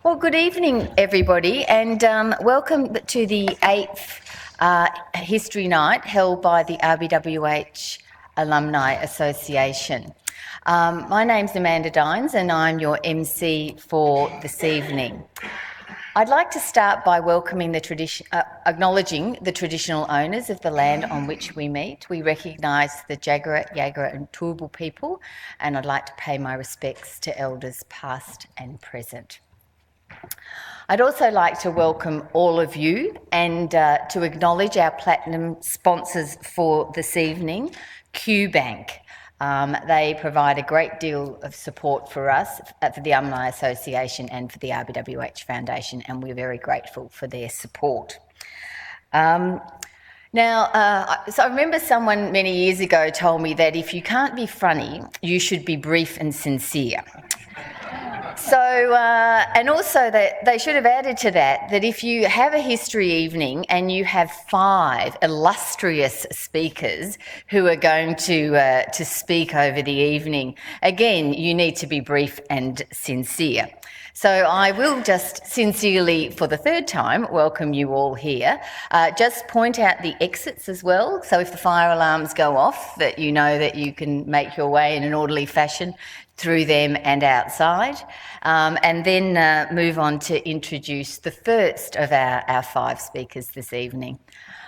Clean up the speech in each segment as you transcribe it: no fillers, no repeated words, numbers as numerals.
Well, good evening, everybody, and welcome to the 8th History Night held by the RBWH Alumni Association. My name's Amanda Dines and I'm your MC for this evening. I'd like to start by welcoming acknowledging the traditional owners of the land on which we meet. We recognise the Jagera, Yagara and Turrbal people, and I'd like to pay my respects to elders past and present. I'd also like to welcome all of you and to acknowledge our platinum sponsors for this evening, QBank. They provide a great deal of support for us, for the Alumni Association and for the RBWH Foundation, and we're very grateful for their support. So I remember someone many years ago told me that if you can't be funny, you should be brief and sincere. So, and also that they should have added to that if you have a history evening and you have 5 illustrious speakers who are going to speak over the evening, again, you need to be brief and sincere. So I will just sincerely, for the 3rd time, welcome you all here. Just point out the exits as well. So if the fire alarms go off, that you know that you can make your way in an orderly fashion through them and outside. And then move on to introduce the first of our 5 speakers this evening.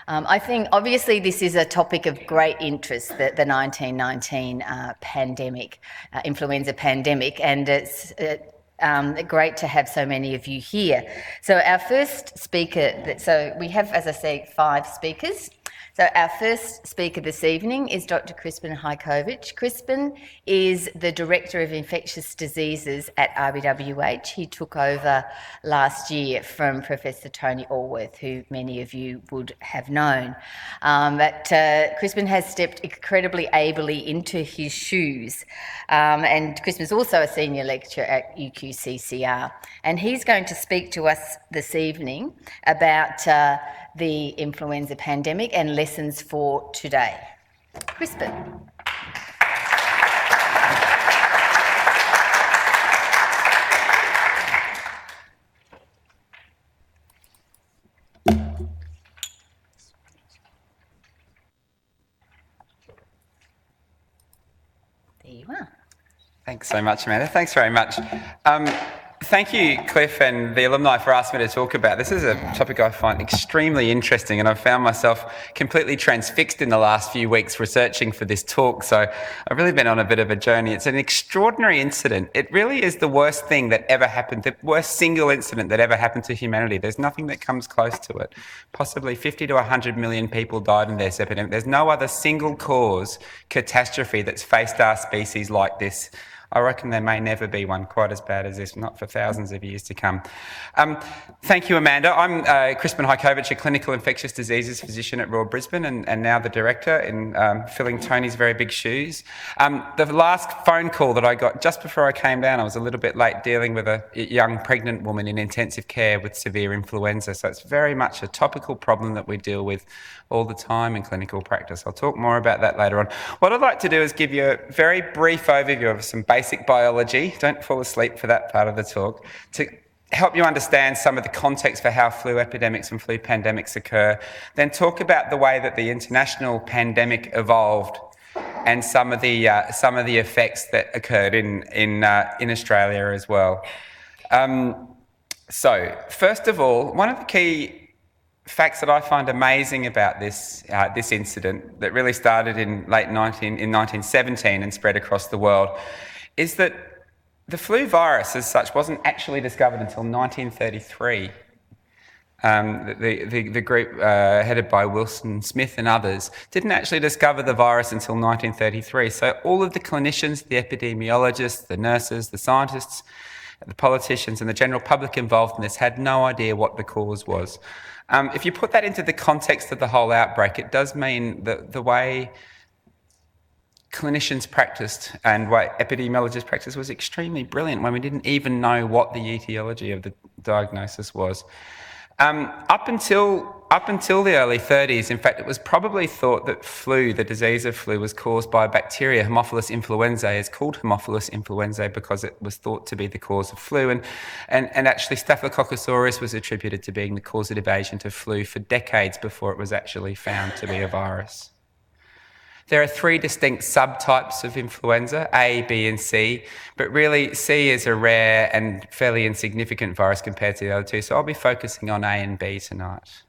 I think obviously this is a topic of great interest, the 1919 pandemic, influenza pandemic, and it's great to have so many of you here. So our first speaker, so we have, as I say, 5 speakers. So our first speaker this evening is Dr. Krispin Hajkowicz. Krispin is the Director of Infectious Diseases at RBWH. He took over last year from Professor Tony Allworth, who many of you would have known. But Krispin has stepped incredibly ably into his shoes. And Krispin is also a senior lecturer at UQCCR. And he's going to speak to us this evening about the influenza pandemic and lessons for today. Krispin. There you are. Thanks so much, Amanda. Thanks very much. Thank you, Cliff and the alumni, for asking me to talk about. This is a topic I find extremely interesting, and I've found myself completely transfixed in the last few weeks researching for this talk, so I've really been on a bit of a journey. It's an extraordinary incident. It really is the worst thing that ever happened, the worst single incident that ever happened to humanity. There's nothing that comes close to it. Possibly 50 to 100 million people died in this epidemic. There's no other single cause catastrophe that's faced our species like this. I reckon there may never be one quite as bad as this, not for thousands of years to come. Thank you, Amanda. I'm Krispin Hajkowicz, a clinical infectious diseases physician at Royal Brisbane and now the director in filling Tony's very big shoes. The last phone call that I got just before I came down, I was a little bit late dealing with a young pregnant woman in intensive care with severe influenza. So it's very much a topical problem that we deal with all the time in clinical practice. I'll talk more about that later on. What I'd like to do is give you a very brief overview of some basic biology. Don't fall asleep for that part of the talk. To help you understand some of the context for how flu epidemics and flu pandemics occur. Then talk about the way that the international pandemic evolved and some of the effects that occurred in Australia as well. So first of all, one of the key facts that I find amazing about this incident that really started in 1917 and spread across the world is that the flu virus as such wasn't actually discovered until 1933. The group headed by Wilson Smith and others didn't actually discover the virus until 1933. So all of the clinicians, the epidemiologists, the nurses, the scientists, the politicians and the general public involved in this had no idea what the cause was. If you put that into the context of the whole outbreak, it does mean that the way clinicians practiced and way epidemiologists practiced was extremely brilliant when we didn't even know what the etiology of the diagnosis was. Up until the early 30s, in fact, it was probably thought that flu, the disease of flu, was caused by a bacteria, Haemophilus influenzae. It's called Haemophilus influenzae because it was thought to be the cause of flu. And actually, Staphylococcus aureus was attributed to being the causative agent of flu for decades before it was actually found to be a virus. There are three distinct subtypes of influenza, A, B and C, but really C is a rare and fairly insignificant virus compared to the other two, so I'll be focusing on A and B tonight.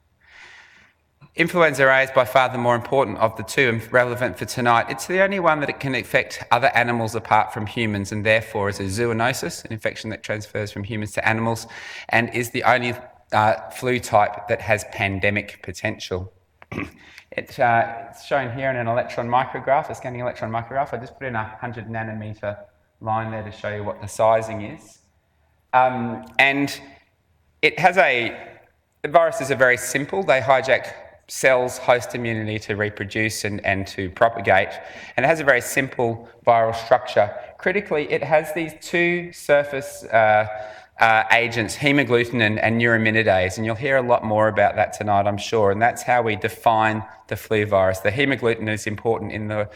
Influenza A is by far the more important of the two and relevant for tonight. It's the only one that it can infect other animals apart from humans, and therefore is a zoonosis, an infection that transfers from humans to animals, and is the only flu type that has pandemic potential. It's shown here in an electron micrograph, a scanning electron micrograph. I just put in a 100 nanometer line there to show you what the sizing is. And it has the viruses are very simple. They hijack cells' host immunity to reproduce and to propagate. And it has a very simple viral structure. Critically, it has these two surface agents, hemagglutinin and neuraminidase, and you'll hear a lot more about that tonight, I'm sure, and that's how we define the flu virus. The hemagglutinin is important in the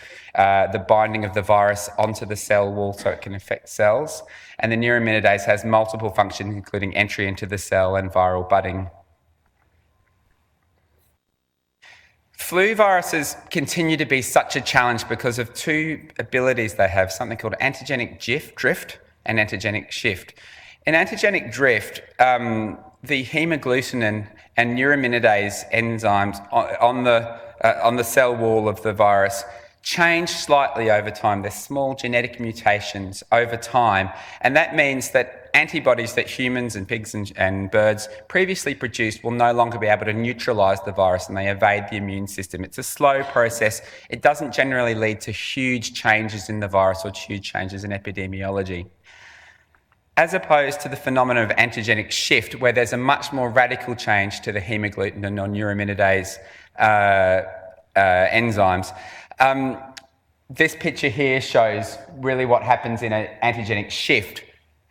binding of the virus onto the cell wall so it can infect cells, and the neuraminidase has multiple functions, including entry into the cell and viral budding. Flu viruses continue to be such a challenge because of two abilities they have, something called antigenic drift and antigenic shift. In antigenic drift, the hemagglutinin and neuraminidase enzymes on the cell wall of the virus change slightly over time. They're small genetic mutations over time, and that means that antibodies that humans and pigs and birds previously produced will no longer be able to neutralise the virus, and they evade the immune system. It's a slow process. It doesn't generally lead to huge changes in the virus or huge changes in epidemiology, as opposed to the phenomenon of antigenic shift, where there's a much more radical change to the hemagglutinin or neuraminidase enzymes. This picture here shows really what happens in an antigenic shift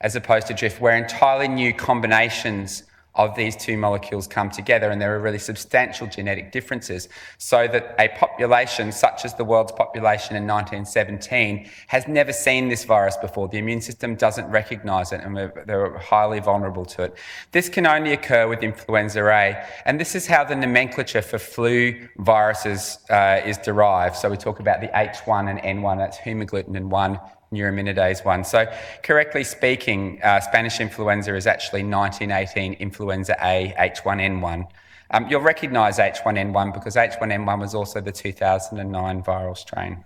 as opposed to drift, where entirely new combinations of these two molecules come together, and there are really substantial genetic differences, so that a population such as the world's population in 1917 has never seen this virus before. The immune system doesn't recognise it, and they're highly vulnerable to it. This can only occur with influenza A, and this is how the nomenclature for flu viruses is derived. So we talk about the H1 and N1, that's hemagglutinin 1, neuraminidase 1. So correctly speaking, Spanish influenza is actually 1918 influenza A H1N1. You'll recognise H1N1 because H1N1 was also the 2009 viral strain.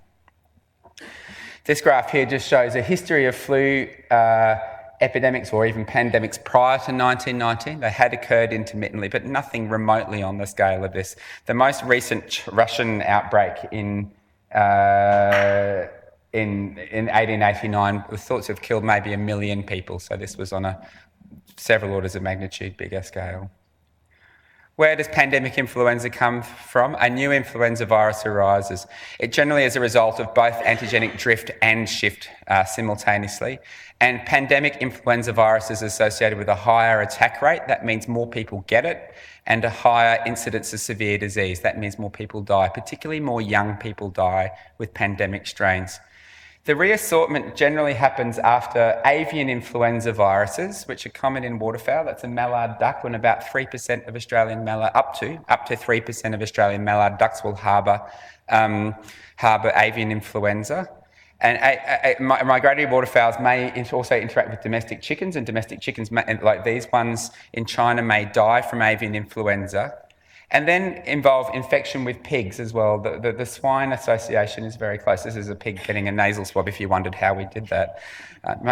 This graph here just shows a history of flu epidemics or even pandemics prior to 1919. They had occurred intermittently, but nothing remotely on the scale of this. The most recent Russian outbreak in 1889 was thought to have killed maybe 1 million people, so this was on a several orders of magnitude bigger scale. Where does pandemic influenza come from? A new influenza virus arises. It generally is a result of both antigenic drift and shift simultaneously, and pandemic influenza virus is associated with a higher attack rate. That means more people get it, and a higher incidence of severe disease. That means more people die, particularly more young people die with pandemic strains. The reassortment generally happens after avian influenza viruses, which are common in waterfowl. That's a mallard duck, when about 3% of Australian mallard, up to 3% of Australian mallard ducks will harbour avian influenza. And migratory waterfowls may also interact with domestic chickens, and domestic chickens, like these ones in China, may die from avian influenza. And then involve infection with pigs as well. The swine association is very close. This is a pig getting a nasal swab, if you wondered how we did that.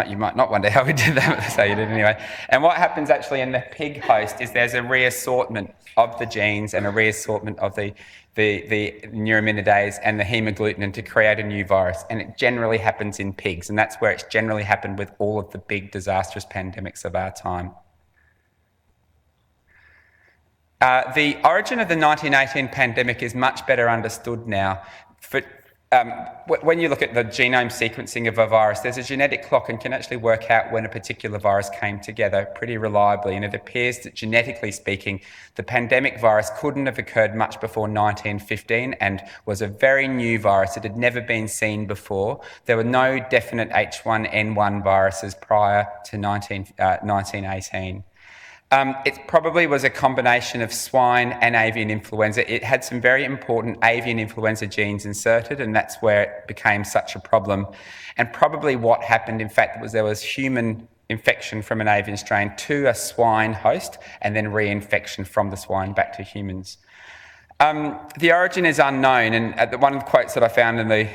You might not wonder how we did that, but that's how you did it anyway. And what happens actually in the pig host is there's a reassortment of the genes and a reassortment of the neuraminidase and the hemagglutinin to create a new virus. And it generally happens in pigs, and that's where it's generally happened with all of the big disastrous pandemics of our time. The origin of the 1918 pandemic is much better understood now. When you look at the genome sequencing of a virus, there's a genetic clock and can actually work out when a particular virus came together pretty reliably. And it appears that, genetically speaking, the pandemic virus couldn't have occurred much before 1915 and was a very new virus. It had never been seen before. There were no definite H1N1 viruses prior to 1918. It probably was a combination of swine and avian influenza. It had some very important avian influenza genes inserted, and that's where it became such a problem. And probably what happened, in fact, was there was human infection from an avian strain to a swine host, and then reinfection from the swine back to humans. The origin is unknown, and one of the quotes that I found in the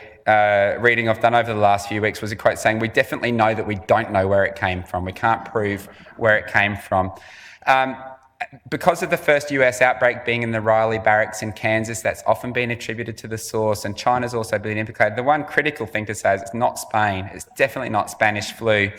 reading I've done over the last few weeks was a quote saying, "We definitely know that we don't know where it came from. We can't prove where it came from." Because of the first US outbreak being in the Riley Barracks in Kansas, that's often been attributed to the source, and China's also been implicated. The one critical thing to say is it's not Spain. It's definitely not Spanish flu.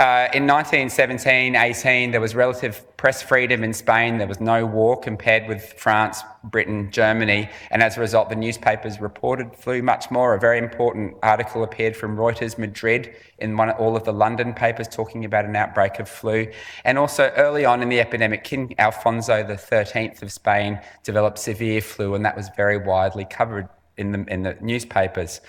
In 1917, 18, there was relative press freedom in Spain. There was no war compared with France, Britain, Germany, and as a result, the newspapers reported flu much more. A very important article appeared from Reuters Madrid in all of the London papers talking about an outbreak of flu. And also early on in the epidemic, King Alfonso XIII of Spain developed severe flu, and that was very widely covered in the newspapers.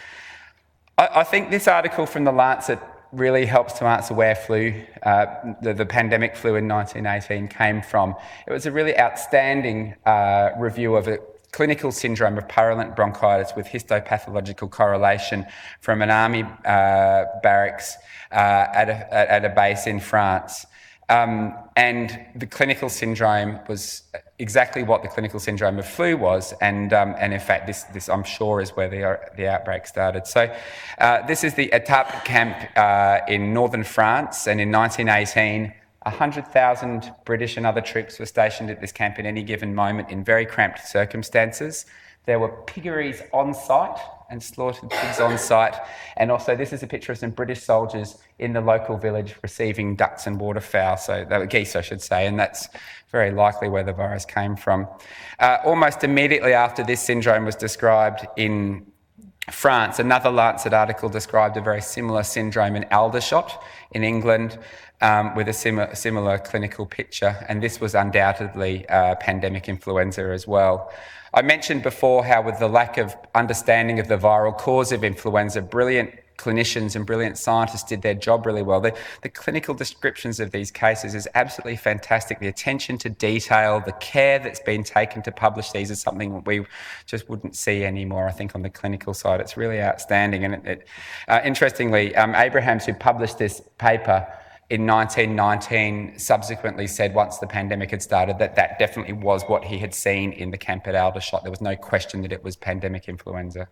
I think this article from The Lancet really helps to answer where the pandemic flu in 1918 came from. It was a really outstanding review of a clinical syndrome of purulent bronchitis with histopathological correlation from an army barracks at a base in France. And the clinical syndrome was exactly what the clinical syndrome of flu was, and in fact this I'm sure is where the outbreak started. So this is the Étape camp in northern France, and in 1918 100,000 British and other troops were stationed at this camp at any given moment in very cramped circumstances. There were piggeries on site and slaughtered pigs on site. And also this is a picture of some British soldiers in the local village receiving ducks and waterfowl, so they were geese I should say, and that's very likely where the virus came from. Almost immediately after this syndrome was described in France, another Lancet article described a very similar syndrome in Aldershot in England with a similar clinical picture, and this was undoubtedly pandemic influenza as well. I mentioned before how with the lack of understanding of the viral cause of influenza, brilliant clinicians and brilliant scientists did their job really well. The clinical descriptions of these cases is absolutely fantastic. The attention to detail, the care that's been taken to publish these is something we just wouldn't see anymore, I think, on the clinical side. It's really outstanding. And interestingly, Abrahams, who published this paper in 1919, subsequently said once the pandemic had started that definitely was what he had seen in the camp at Aldershot. There was no question that it was pandemic influenza.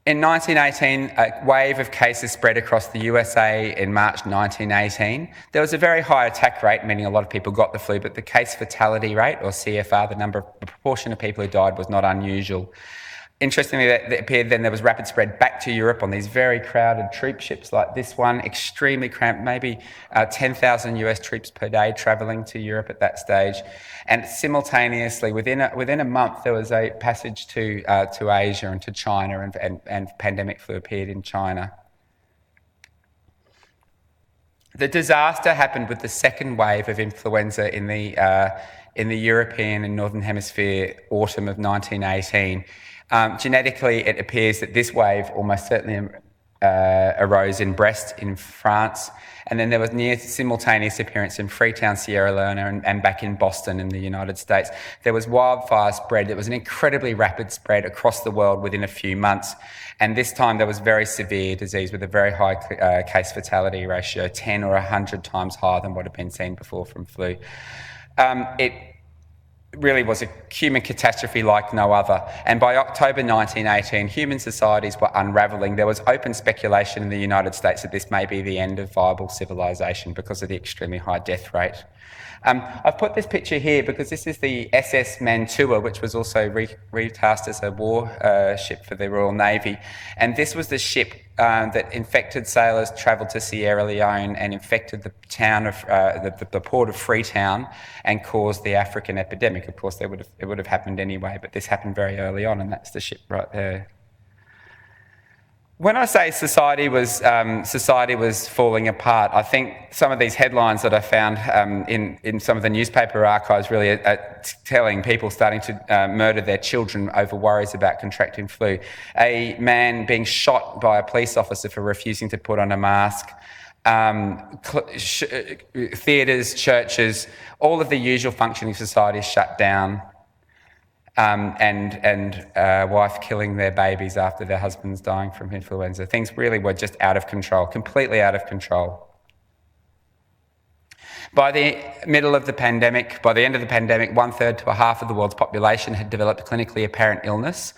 In 1918, a wave of cases spread across the USA in March 1918. There was a very high attack rate, meaning a lot of people got the flu, but the case fatality rate, or CFR, the proportion of people who died, was not unusual. Interestingly, it appeared then there was rapid spread back to Europe on these very crowded troop ships like this one, extremely cramped, maybe 10,000 US troops per day travelling to Europe at that stage. And simultaneously, within a month, there was a passage to Asia and to China, and pandemic flu appeared in China. The disaster happened with the second wave of influenza in the European and Northern Hemisphere autumn of 1918. Genetically, it appears that this wave almost certainly arose in Brest in France, and then there was near simultaneous appearance in Freetown, Sierra Leone, and back in Boston in the United States. There was wildfire spread. It was an incredibly rapid spread across the world within a few months, and this time there was very severe disease with a very high case fatality ratio, 10 or 100 times higher than what had been seen before from flu. It really was a human catastrophe like no other. And by October 1918, human societies were unravelling. There was open speculation in the United States that this may be the end of viable civilization because of the extremely high death rate. I've put this picture here because this is the SS Mantua, which was also retasked as a war ship for the Royal Navy. And this was the ship that infected sailors travelled to Sierra Leone and infected the town of the port of Freetown and caused the African epidemic. pandemic, of course, it would have happened anyway, but this happened very early on, and that's the ship right there. When I say society was falling apart, I think some of these headlines that I found in some of the newspaper archives really are telling people starting to murder their children over worries about contracting flu. A man being shot by a police officer for refusing to put on a mask. Theatres, churches, all of the usual functioning societies shut down. And wife killing their babies after their husband's dying from influenza. Things really were just out of control, completely out of control. By the middle of the pandemic, by the end of the pandemic, 1/3 to a half of the world's population had developed clinically apparent illness.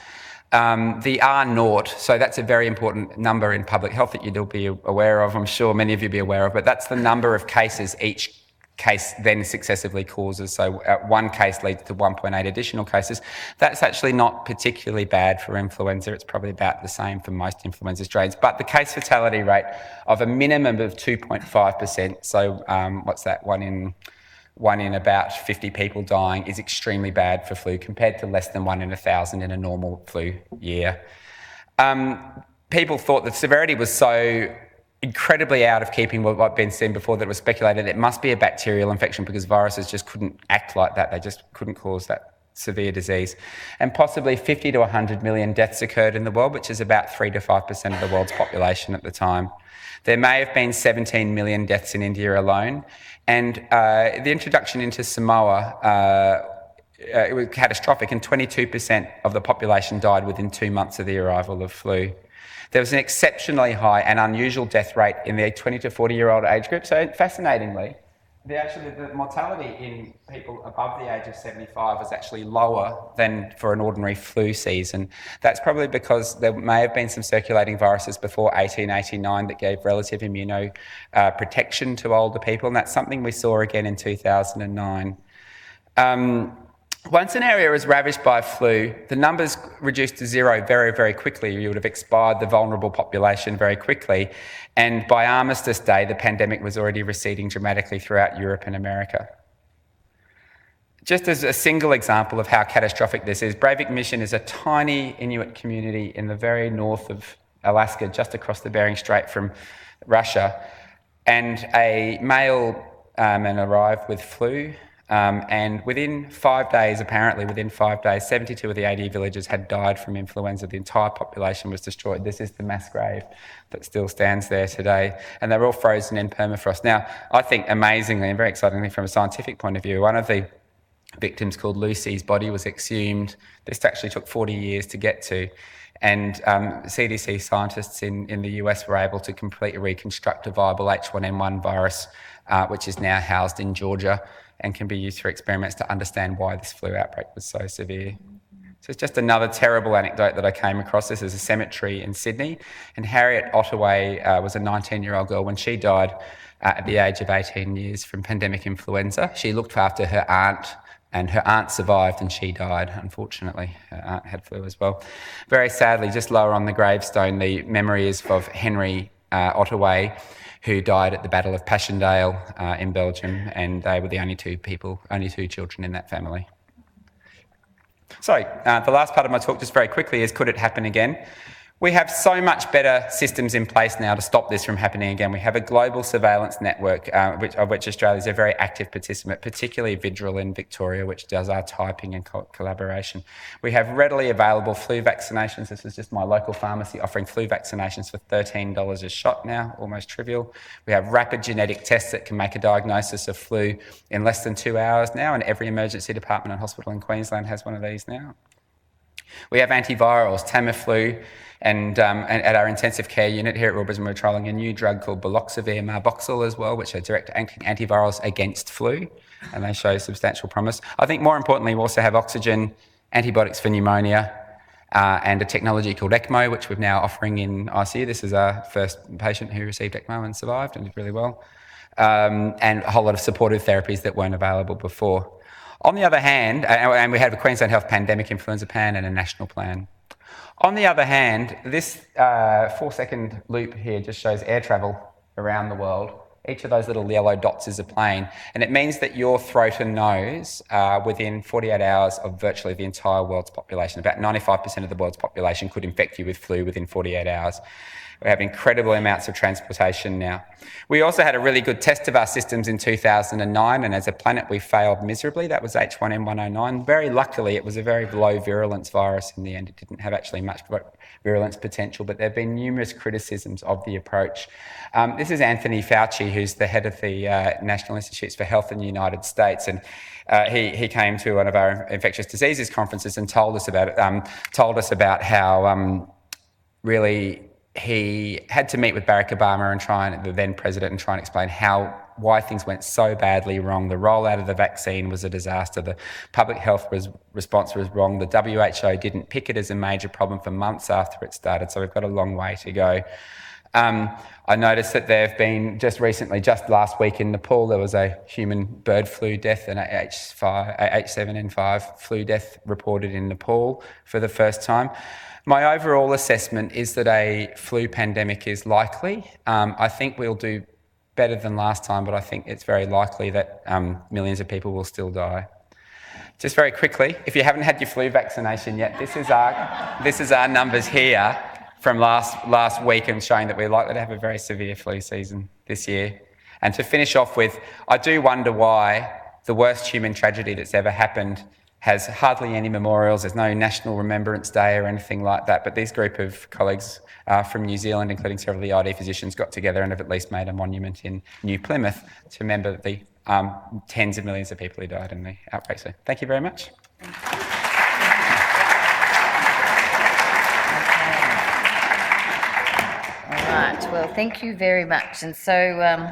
The R0, so that's a very important number in public health that you'd all be aware of, I'm sure many of you be aware of, but that's the number of cases each case then successively causes. So one case leads to 1.8 additional cases. That's actually not particularly bad for influenza. It's probably about the same for most influenza strains. But the case fatality rate of a minimum of 2.5%, so what's that, one in about 50 people dying, is extremely bad for flu compared to less than 1 in 1,000 in a normal flu year. People thought the severity was so incredibly out of keeping with what had been seen before that was speculated it must be a bacterial infection because viruses just couldn't act like that. They just couldn't cause that severe disease. And possibly 50 to 100 million deaths occurred in the world, which is about 3 to 5% of the world's population at the time. There may have been 17 million deaths in India alone. And the introduction into Samoa, it was catastrophic, and 22% of the population died within 2 months of the arrival of flu. There was an exceptionally high and unusual death rate in the 20 to 40-year-old age group. So fascinatingly, the mortality in people above the age of 75 was actually lower than for an ordinary flu season. That's probably because there may have been some circulating viruses before 1889 that gave relative protection to older people, and that's something we saw again in 2009. Once an area is ravaged by flu, the numbers reduced to zero very, very quickly. You would have expired the vulnerable population very quickly. And by Armistice Day, the pandemic was already receding dramatically throughout Europe and America. Just as a single example of how catastrophic this is, Breivik Mission is a tiny Inuit community in the very north of Alaska, just across the Bering Strait from Russia. And a male man arrived with flu. And within 5 days, 72 of the 80 villagers had died from influenza. The entire population was destroyed. This is the mass grave that still stands there today. And they're all frozen in permafrost. Now, I think amazingly and very excitingly from a scientific point of view, one of the victims called Lucy's body was exhumed. This actually took 40 years to get to. And CDC scientists in the US were able to completely reconstruct a viable H1N1 virus, which is now housed in Georgia, and can be used for experiments to understand why this flu outbreak was so severe. So it's just another terrible anecdote that I came across. This is a cemetery in Sydney, and Harriet Ottaway was a 19-year-old girl. When she died at the age of 18 years from pandemic influenza, she looked after her aunt, and her aunt survived and she died, unfortunately. Her aunt had flu as well. Very sadly, just lower on the gravestone, the memory is of Henry Ottaway, who died at the Battle of Passchendaele in Belgium, and they were the only two children in that family. So, the last part of my talk, just very quickly, is could it happen again? We have so much better systems in place now to stop this from happening again. We have a global surveillance network, of which Australia is a very active participant, particularly Vidril in Victoria, which does our typing and collaboration. We have readily available flu vaccinations. This is just my local pharmacy offering flu vaccinations for $13 a shot now, almost trivial. We have rapid genetic tests that can make a diagnosis of flu in less than 2 hours now, and every emergency department and hospital in Queensland has one of these now. We have antivirals, Tamiflu, and at our intensive care unit here at Royal Brisbane, we're trialling a new drug called Baloxavir Marboxil as well, which are direct antivirals against flu, and they show substantial promise. I think more importantly, we also have oxygen, antibiotics for pneumonia, and a technology called ECMO, which we're now offering in ICU. This is our first patient who received ECMO and survived and did really well, and a whole lot of supportive therapies that weren't available before. On the other hand, and we have a Queensland Health Pandemic Influenza Plan and a national plan. On the other hand, this 4-second loop here just shows air travel around the world Each of those little yellow dots is a plane, and it means that your throat and nose are within 48 hours of virtually the entire world's population. About 95% of the world's population could infect you with flu within 48 hours. We have incredible amounts of transportation now. We also had a really good test of our systems in 2009, and as a planet we failed miserably. That was H1N109. Very luckily, it was a very low virulence virus in the end. It didn't have actually much virulence potential, but there have been numerous criticisms of the approach. This is Anthony Fauci, who's the head of the National Institutes for Health in the United States, and he came to one of our infectious diseases conferences and told us about how really he had to meet with Barack Obama the then president, and try and explain why things went so badly wrong. The rollout of the vaccine was a disaster. The public health response was wrong. The WHO didn't pick it as a major problem for months after it started, so we've got a long way to go. I noticed that there have been just last week in Nepal, there was a human bird flu death, an H7N5 flu death reported in Nepal for the first time. My overall assessment is that a flu pandemic is likely. I think we'll do better than last time, but I think it's very likely that millions of people will still die. Just very quickly, if you haven't had your flu vaccination yet, this is our numbers here from last week, and showing that we're likely to have a very severe flu season this year. And to finish off with, I do wonder why the worst human tragedy that's ever happened has hardly any memorials. There's no National Remembrance Day or anything like that, but these group of colleagues from New Zealand, including several of the ID physicians, got together and have at least made a monument in New Plymouth to remember the tens of millions of people who died in the outbreak. So thank you very much. All right, well, thank you very much. And so,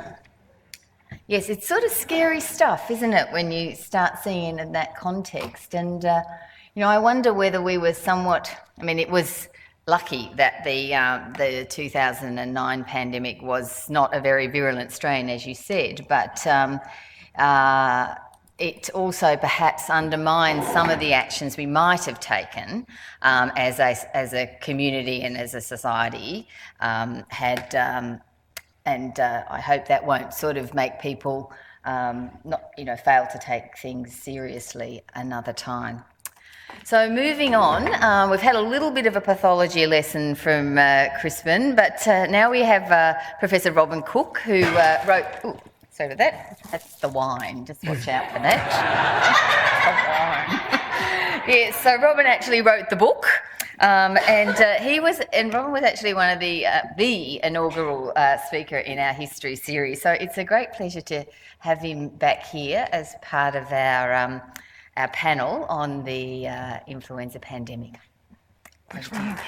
yes, it's sort of scary stuff, isn't it, when you start seeing it in that context? And, I wonder whether we were it was lucky that the 2009 pandemic was not a very virulent strain, as you said, but it also perhaps undermines some of the actions we might have taken as a community and as a society and I hope that won't sort of make people fail to take things seriously another time. So moving on, we've had a little bit of a pathology lesson from Krispin, but now we have Professor Robin Cooke, who wrote... Ooh, so did that? That's the wine. Just watch out for that. The wine. Yeah, so Robin actually wrote the book. Robin was actually one of the inaugural speaker in our history series. So it's a great pleasure to have him back here as part of our panel on the influenza pandemic. Thanks very much.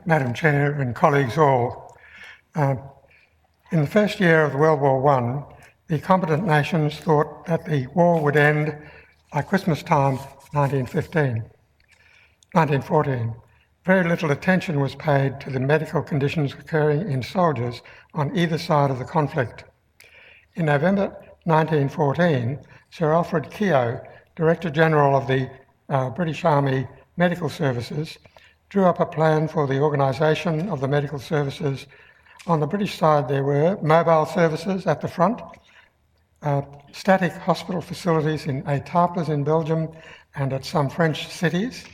Madam Chair and colleagues all, in the first year of World War I, the competent nations thought that the war would end by Christmas time 1914. Very little attention was paid to the medical conditions occurring in soldiers on either side of the conflict. In November 1914, Sir Alfred Keogh, Director General of the British Army Medical Services, drew up a plan for the organisation of the medical services. On the British side, there were mobile services at the front, static hospital facilities in Étaples in Belgium and at some French cities,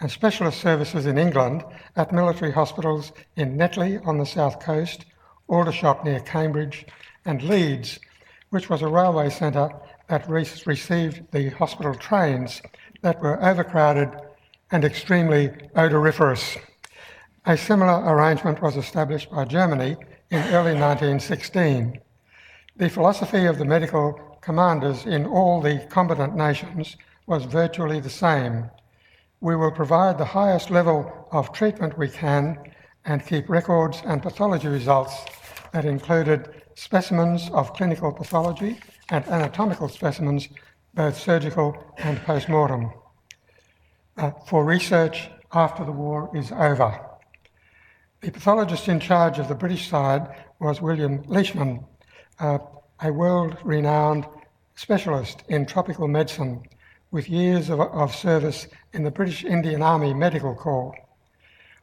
and specialist services in England at military hospitals in Netley on the south coast, Aldershot near Cambridge, and Leeds, which was a railway centre that received the hospital trains that were overcrowded and extremely odoriferous. A similar arrangement was established by Germany in early 1916. The philosophy of the medical commanders in all the combatant nations was virtually the same. We will provide the highest level of treatment we can and keep records and pathology results that included specimens of clinical pathology and anatomical specimens, both surgical and post-mortem, for research after the war is over. The pathologist in charge of the British side was William Leishman, a world-renowned specialist in tropical medicine with years of service in the British Indian Army Medical Corps.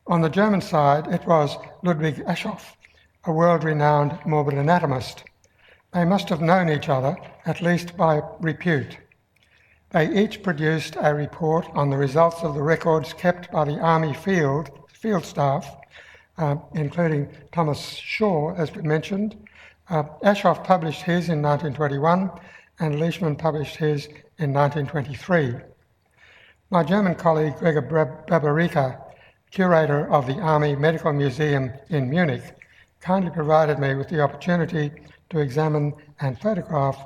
On the German side, it was Ludwig Aschoff, a world-renowned morbid anatomist. They must have known each other, at least by repute. They each produced a report on the results of the records kept by the Army field staff, including Thomas Shaw, as we mentioned. Aschoff published his in 1921, and Leishman published his in 1923. My German colleague Gregor Babarica, curator of the Army Medical Museum in Munich, kindly provided me with the opportunity to examine and photograph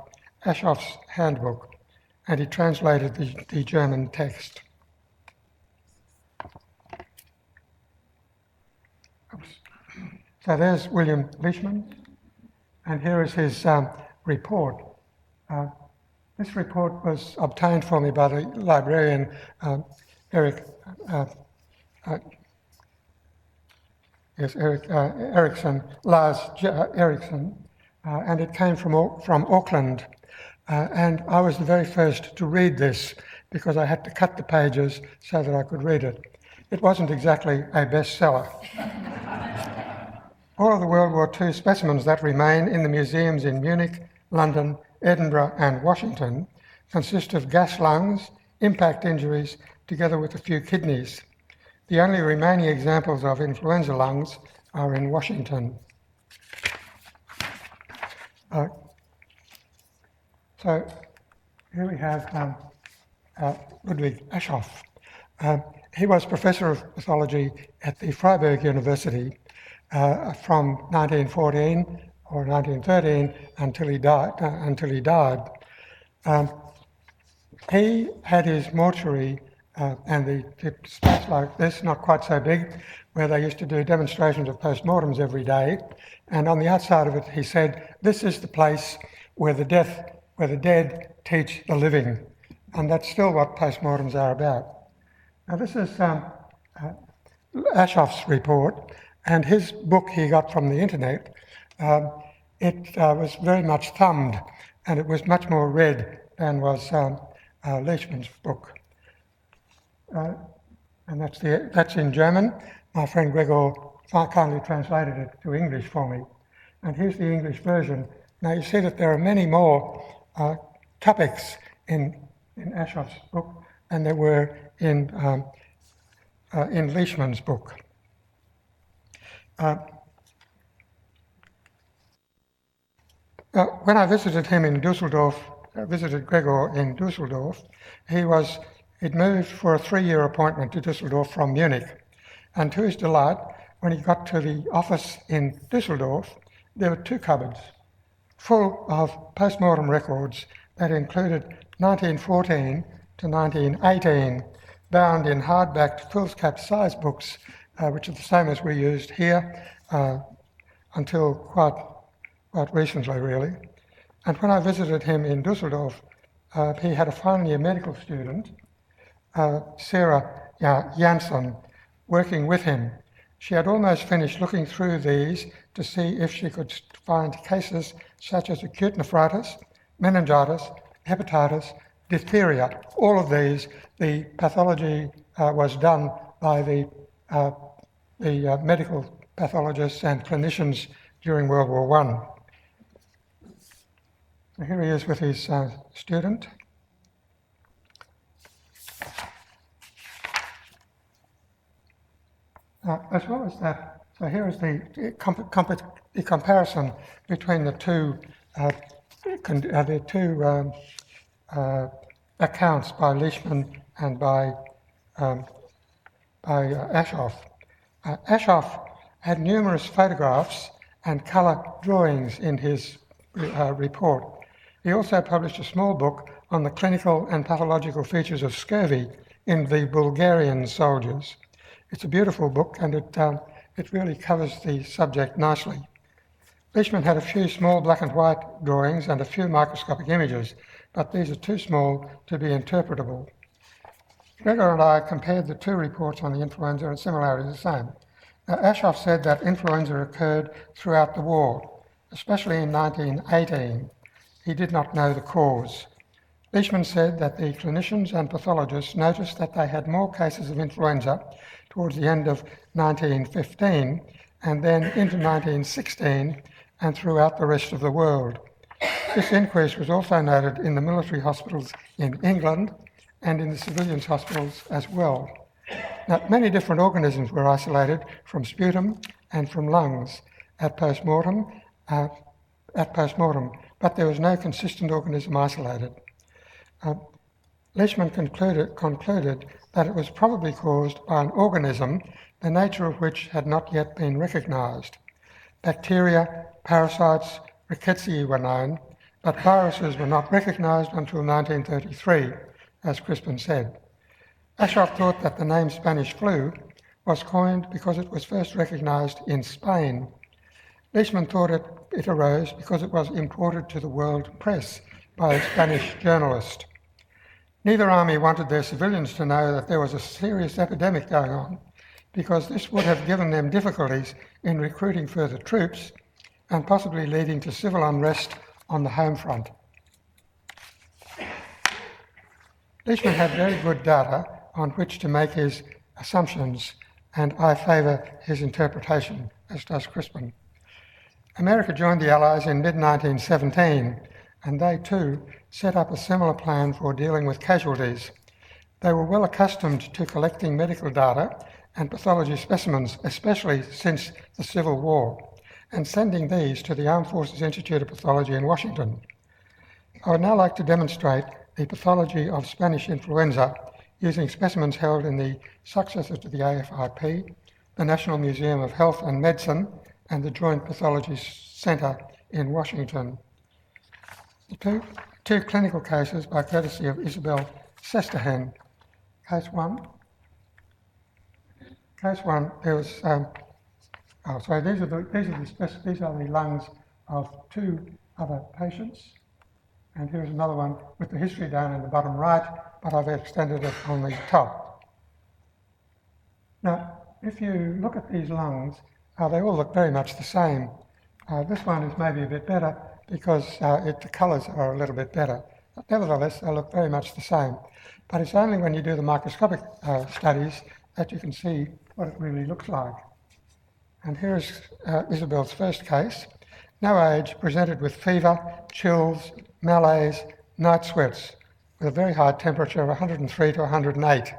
Aschoff's handbook, and he translated the German text. So there's William Leishman, and here is his report. This report was obtained for me by the librarian Lars Eriksson, and it came from Auckland. And I was the very first to read this because I had to cut the pages so that I could read it. It wasn't exactly a bestseller. All of the World War II specimens that remain in the museums in Munich, London, Edinburgh and Washington consist of gas lungs, impact injuries, together with a few kidneys. The only remaining examples of influenza lungs are in Washington. So here we have Ludwig Aschoff. He was professor of pathology at the Freiburg University from 1914 or 1913 until he died. He had his mortuary and the space like this, not quite so big, where they used to do demonstrations of postmortems every day. And on the outside of it, he said, "This is the place where the dead teach the living." And that's still what postmortems are about. Now this is Aschoff's report, and his book he got from the internet. It was very much thumbed, and it was much more read than was Leishman's book. And that's in German. My friend Gregor kindly translated it to English for me. And here's the English version. Now you see that there are many more topics in Aschoff's book than there were in Leishman's book. When I visited him in Dusseldorf, visited Gregor in Dusseldorf, he'd moved for a 3-year appointment to Dusseldorf from Munich. And to his delight, when he got to the office in Dusseldorf, there were 2 cupboards full of post-mortem records that included 1914 to 1918, bound in hardbacked foolscap size books, which are the same as we used here until quite recently, really. And when I visited him in Dusseldorf, he had a final year medical student, Sarah Janssen, working with him. She had almost finished looking through these to see if she could find cases such as acute nephritis, meningitis, hepatitis, diphtheria. All of these, the pathology was done by the medical pathologists and clinicians during World War I. So here he is with his student. As well as that, so here is the comparison between the two accounts by Leishman and by Aschoff. Aschoff had numerous photographs and colour drawings in his report. He also published a small book on the clinical and pathological features of scurvy in the Bulgarian soldiers. It's a beautiful book, and it really covers the subject nicely. Leishman had a few small black and white drawings and a few microscopic images, but these are too small to be interpretable. Gregor and I compared the 2 reports on the influenza, and similarities are the same. Now, Aschoff said that influenza occurred throughout the war, especially in 1918. He did not know the cause. Leishman said that the clinicians and pathologists noticed that they had more cases of influenza towards the end of 1915 and then into 1916 and throughout the rest of the world. This increase was also noted in the military hospitals in England and in the civilians' hospitals as well. Now, many different organisms were isolated from sputum and from lungs at post-mortem, but there was no consistent organism isolated. Leishman concluded that it was probably caused by an organism the nature of which had not yet been recognised. Bacteria, parasites, rickettsia were known, but viruses were not recognised until 1933, as Krispin said. Ashov thought that the name Spanish flu was coined because it was first recognised in Spain. Leishman thought it arose because it was imported to the world press by a Spanish journalist. Neither army wanted their civilians to know that there was a serious epidemic going on, because this would have given them difficulties in recruiting further troops and possibly leading to civil unrest on the home front. Leishman had very good data on which to make his assumptions, and I favour his interpretation, as does Krispin. America joined the Allies in mid-1917, and they too set up a similar plan for dealing with casualties. They were well accustomed to collecting medical data and pathology specimens, especially since the Civil War, and sending these to the Armed Forces Institute of Pathology in Washington. I would now like to demonstrate the pathology of Spanish influenza using specimens held in the successor to the AFIP, the National Museum of Health and Medicine, and the Joint Pathology Centre in Washington. The two clinical cases by courtesy of Isabel Sesterhen. Case one, there was, these are the lungs of two other patients. And here's another one with the history down in the bottom right, but I've extended it on the top. Now, if you look at these lungs, they all look very much the same. This one is maybe a bit better because the colours are a little bit better. But nevertheless, they look very much the same. But it's only when you do the microscopic studies that you can see what it really looks like. And here's Isabel's first case. No age, presented with fever, chills, malaise, night sweats, with a very high temperature of 103 to 108.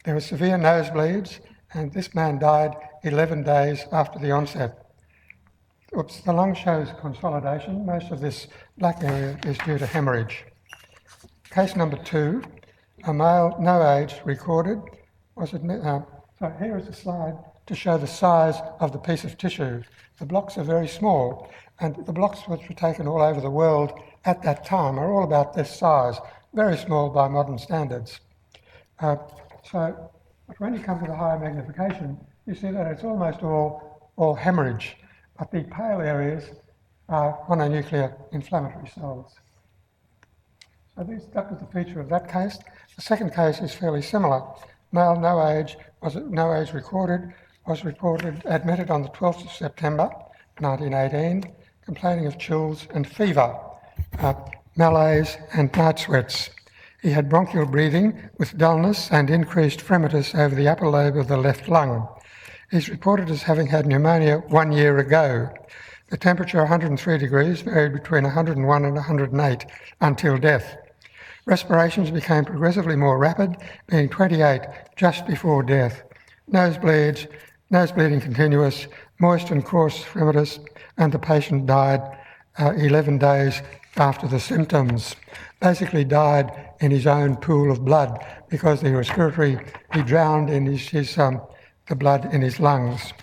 There were severe nosebleeds, and this man died 11 days after the onset. Oops, the lung shows consolidation. Most of this black area is due to hemorrhage. Case number 2, a male, no age, recorded. So here is a slide to show the size of the piece of tissue. The blocks are very small, and the blocks which were taken all over the world at that time are all about this size, very small by modern standards. But when you come to the higher magnification, you see that it's almost all hemorrhage, but the pale areas are mononuclear inflammatory cells. So that was the feature of that case. The second case is fairly similar. Male, no age recorded, was reported admitted on the 12th of September 1918, complaining of chills and fever, malaise and night sweats. He had bronchial breathing with dullness and increased fremitus over the upper lobe of the left lung. He's reported as having had pneumonia 1 year ago. The temperature 103 degrees varied between 101 and 108 until death. Respirations became progressively more rapid, being 28 just before death. Nosebleeding continuous, moist and coarse fremitus, and the patient died 11 days after the symptoms. Basically died in his own pool of blood because he drowned in the blood in his lungs.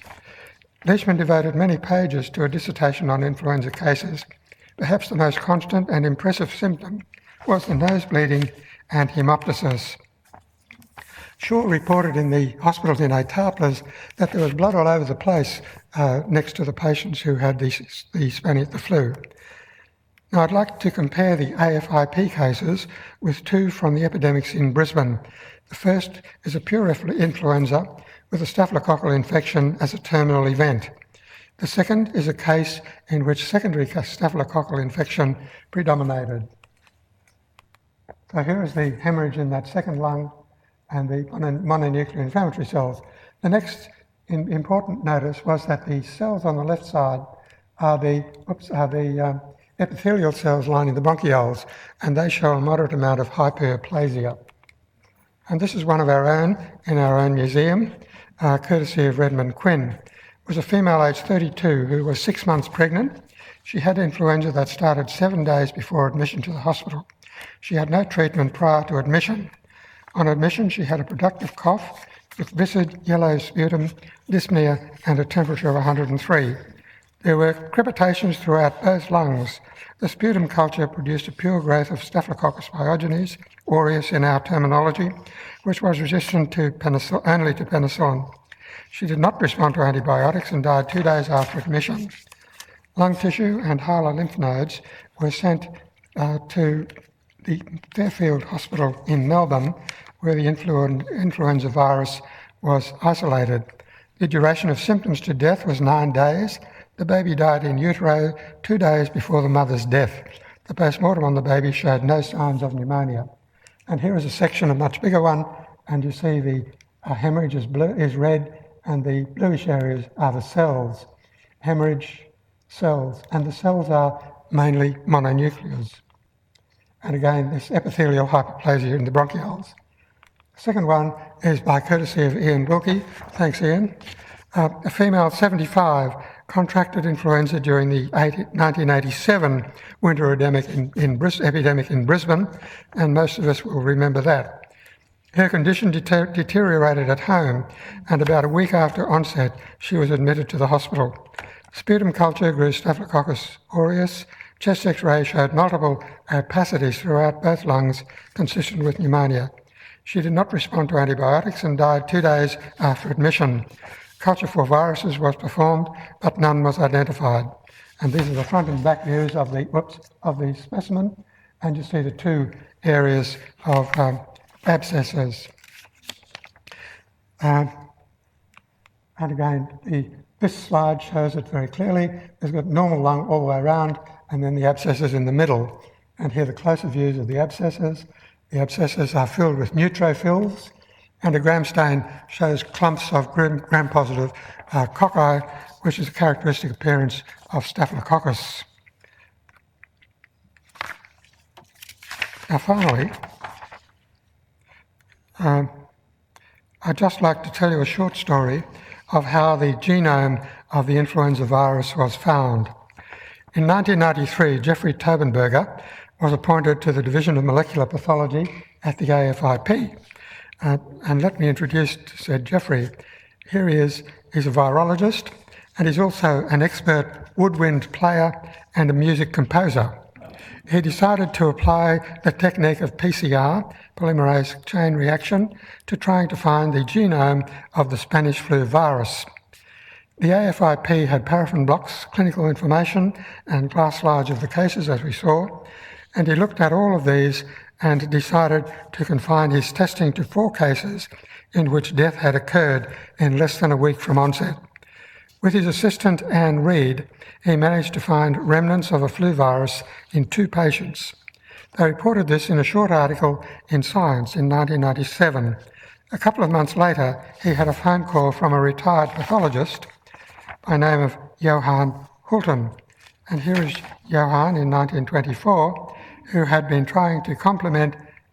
Leishman devoted many pages to a dissertation on influenza cases. Perhaps the most constant and impressive symptom was the nose bleeding and hemoptysis. Shaw reported in the hospitals in Aetaples that there was blood all over the place next to the patients who had the flu. Now I'd like to compare the AFIP cases with two from the epidemics in Brisbane. The first is a pure influenza with a staphylococcal infection as a terminal event. The second is a case in which secondary staphylococcal infection predominated. So here is the hemorrhage in that second lung. and the mononuclear inflammatory cells. The next important notice was that the cells on the left side are the epithelial cells lining the bronchioles, and they show a moderate amount of hyperplasia. And this is one of our own in our own museum, courtesy of Redmond Quinn. It was a female aged 32 who was 6 months pregnant. She had influenza that started 7 days before admission to the hospital. She had no treatment prior to admission. On admission, she had a productive cough with viscid yellow sputum, dyspnea, and a temperature of 103. There were crepitations throughout both lungs. The sputum culture produced a pure growth of Staphylococcus pyogenes, aureus in our terminology, which was resistant to only to penicillin. She did not respond to antibiotics and died 2 days after admission. Lung tissue and hilar lymph nodes were sent to the Fairfield Hospital in Melbourne, where the influenza virus was isolated. The duration of symptoms to death was 9 days. The baby died in utero 2 days before the mother's death. The post-mortem on the baby showed no signs of pneumonia. And here is a section, a much bigger one, and you see the hemorrhage is red, and the bluish areas are the cells, hemorrhage cells, and the cells are mainly mononuclears. And again, this epithelial hyperplasia in the bronchioles. The second one is by courtesy of Ian Wilkie. Thanks, Ian. A female 75 contracted influenza during the 1987 winter epidemic in Brisbane, and most of us will remember that. Her condition deteriorated at home, and about a week after onset, she was admitted to the hospital. Sputum culture grew Staphylococcus aureus. Chest X-ray showed multiple opacities throughout both lungs, consistent with pneumonia. She did not respond to antibiotics and died 2 days after admission. Culture for viruses was performed, but none was identified. And these are the front and back views of the specimen, and you see the 2 areas of abscesses. And again, this slide shows it very clearly. It's got normal lung all the way around, and then the abscesses in the middle. And here are the closer views of the abscesses. The abscesses are filled with neutrophils, and a gram stain shows clumps of gram-positive cocci, which is a characteristic appearance of Staphylococcus. Now finally, I'd just like to tell you a short story of how the genome of the influenza virus was found. In 1993, Jeffrey Tobenberger was appointed to the Division of Molecular Pathology at the AFIP. And let me introduce, said Jeffrey. Here he is. He's a virologist, and he's also an expert woodwind player and a music composer. He decided to apply the technique of PCR, polymerase chain reaction, to trying to find the genome of the Spanish flu virus. The AFIP had paraffin blocks, clinical information, and glass slides of the cases, as we saw, and he looked at all of these and decided to confine his testing to 4 cases in which death had occurred in less than a week from onset. With his assistant, Anne Reid, he managed to find remnants of a flu virus in 2 patients. They reported this in a short article in Science in 1997. A couple of months later, he had a phone call from a retired pathologist by name of Johann Hulten. And here is Johann in 1924, who had been trying to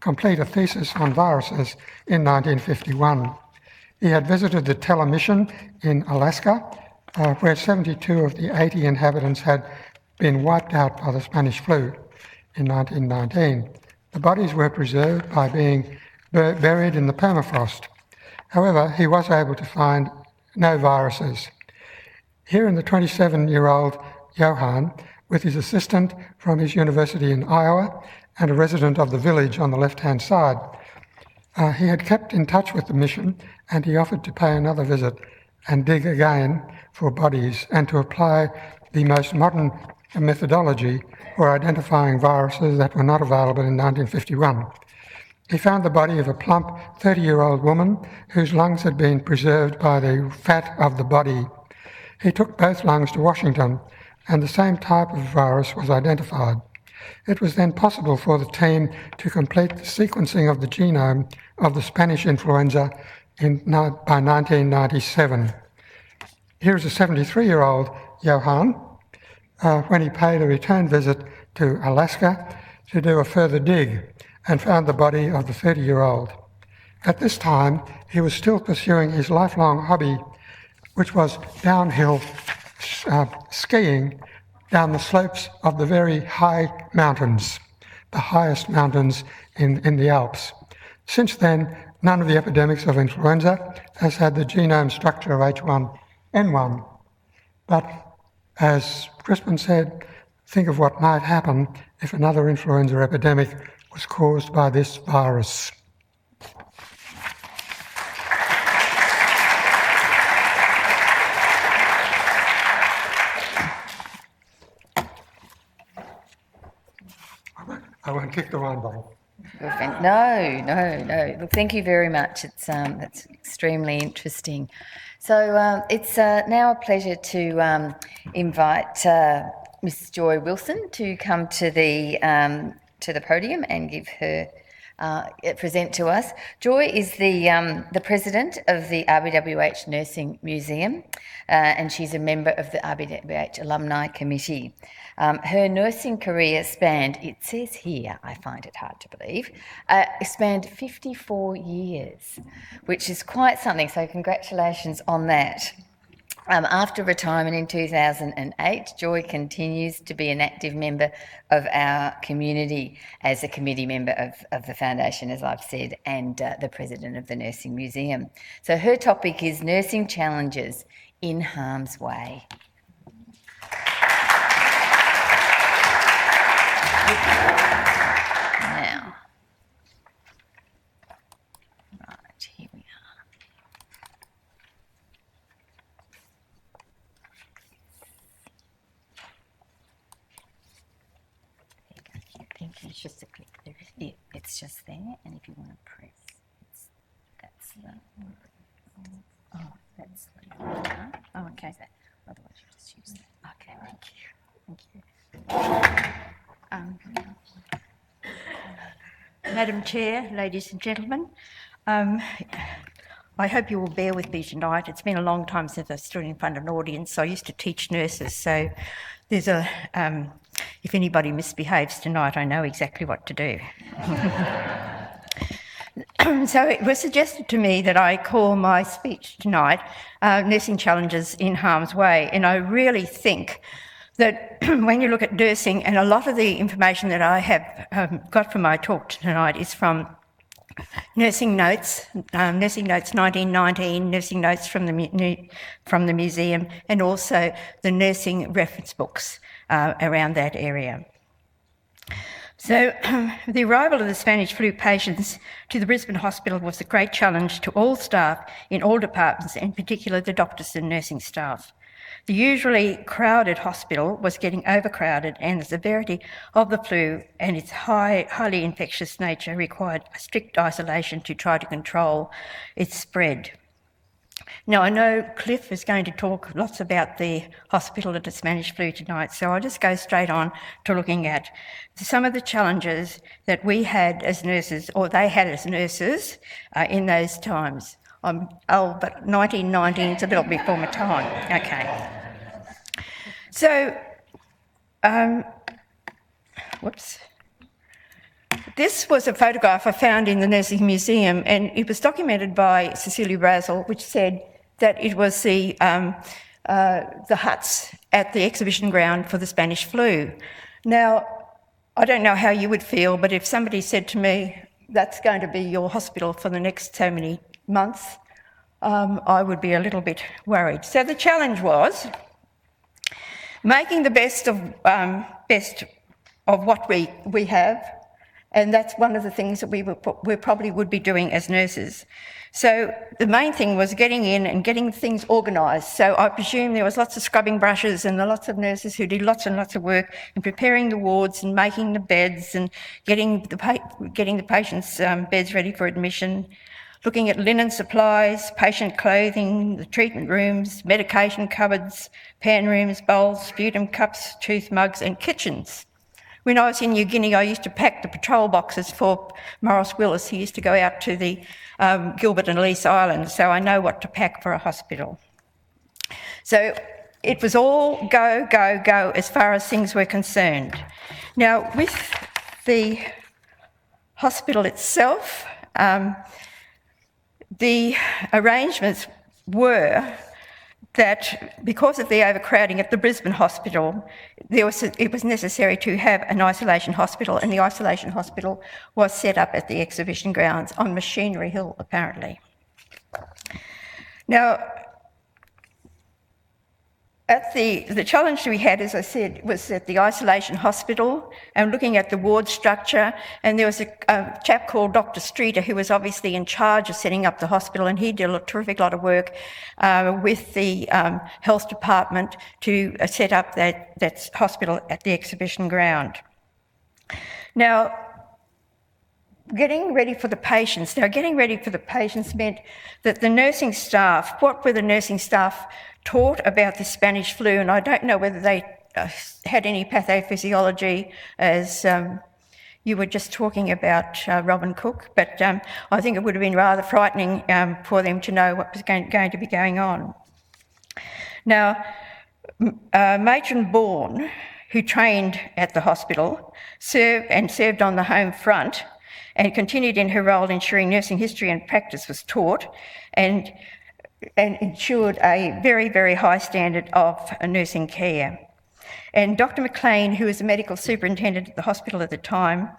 complete a thesis on viruses in 1951. He had visited the Teller mission in Alaska, where 72 of the 80 inhabitants had been wiped out by the Spanish flu in 1919. The bodies were preserved by being buried in the permafrost. However, he was able to find no viruses. Here in the 27-year-old Johann, with his assistant from his university in Iowa and a resident of the village on the left-hand side. He had kept in touch with the mission, and he offered to pay another visit and dig again for bodies and to apply the most modern methodology for identifying viruses that were not available in 1951. He found the body of a plump 30-year-old woman whose lungs had been preserved by the fat of the body. He took both lungs to Washington, and the same type of virus was identified. It was then possible for the team to complete the sequencing of the genome of the Spanish influenza by 1997. Here is a 73-year-old Johann when he paid a return visit to Alaska to do a further dig and found the body of the 30-year-old. At this time, he was still pursuing his lifelong hobby, which was downhill skiing down the slopes of the very high mountains, the highest mountains in the Alps. Since then, none of the epidemics of influenza has had the genome structure of H1N1. But as Krispin said, think of what might happen if another influenza epidemic was caused by this virus. I won't kick the wine bottle. No. Look, thank you very much. That's extremely interesting. So it's now a pleasure to invite Miss Joy Wilson to come to the podium and give her present to us. Joy is the president of the RBWH Nursing Museum, and she's a member of the RBWH Alumni Committee. Her nursing career spanned, it says here, I find it hard to believe, spanned 54 years, which is quite something, so congratulations on that. After retirement in 2008, Joy continues to be an active member of our community as a committee member of the foundation, as I've said, and the president of the Nursing Museum. So her topic is nursing challenges in harm's way. Now, right, here we are. I think it's just a click there. Yeah, it's just there, and if you want to press, that's the. Oh, that's the. Oh, okay. Otherwise, you just use that. Okay, thank you. Madam Chair, ladies and gentlemen, I hope you will bear with me tonight. It's been a long time since I've stood in front of an audience. I used to teach nurses, so there's if anybody misbehaves tonight, I know exactly what to do. So it was suggested to me that I call my speech tonight Nursing Challenges in Harm's Way, and I really think that when you look at nursing, and a lot of the information that I have got from my talk tonight is from Nursing Notes 1919, Nursing Notes from the museum, and also the nursing reference books around that area. So the arrival of the Spanish flu patients to the Brisbane hospital was a great challenge to all staff in all departments, in particular the doctors and nursing staff. The usually crowded hospital was getting overcrowded, and the severity of the flu and its highly infectious nature required a strict isolation to try to control its spread. Now, I know Cliff is going to talk lots about the hospital and the Spanish flu tonight, so I'll just go straight on to looking at some of the challenges that we had as nurses, or they had as nurses, in those times. I'm old, but 1919 is a little before my time. Okay. So, this was a photograph I found in the Nursing Museum, and it was documented by Cecilia Brazel, which said that it was the huts at the exhibition ground for the Spanish flu. Now, I don't know how you would feel, but if somebody said to me, that's going to be your hospital for the next so many months, I would be a little bit worried. So the challenge was making the best of what we have, and that's one of the things that we probably would be doing as nurses. So the main thing was getting in and getting things organised. So I presume there was lots of scrubbing brushes and lots of nurses who did lots and lots of work in preparing the wards and making the beds and getting the patients' beds ready for admission, looking at linen supplies, patient clothing, the treatment rooms, medication cupboards, pan rooms, bowls, sputum cups, tooth mugs and kitchens. When I was in New Guinea, I used to pack the patrol boxes for Morris Willis. He used to go out to the Gilbert and Ellice Islands, so I know what to pack for a hospital. So it was all go, go, go as far as things were concerned. Now, with the hospital itself, the arrangements were that because of the overcrowding at the Brisbane hospital, it was necessary to have an isolation hospital, and the isolation hospital was set up at the exhibition grounds on Machinery Hill, apparently. Now, at the challenge we had, as I said, was at the isolation hospital and looking at the ward structure, and there was a chap called Dr. Streeter who was obviously in charge of setting up the hospital, and he did a terrific lot of work with the health department to set up that hospital at the exhibition ground. Now, getting ready for the patients. Now, getting ready for the patients meant that the nursing staff, what were the nursing staff taught about the Spanish flu? And I don't know whether they had any pathophysiology, as you were just talking about Robin Cooke, but I think it would have been rather frightening for them to know what was going to be going on. Now, Matron Bourne, who trained at the hospital, served on the home front, and continued in her role ensuring nursing history and practice was taught and ensured a very, very high standard of nursing care. And Dr. McLean, who was the medical superintendent at the hospital at the time,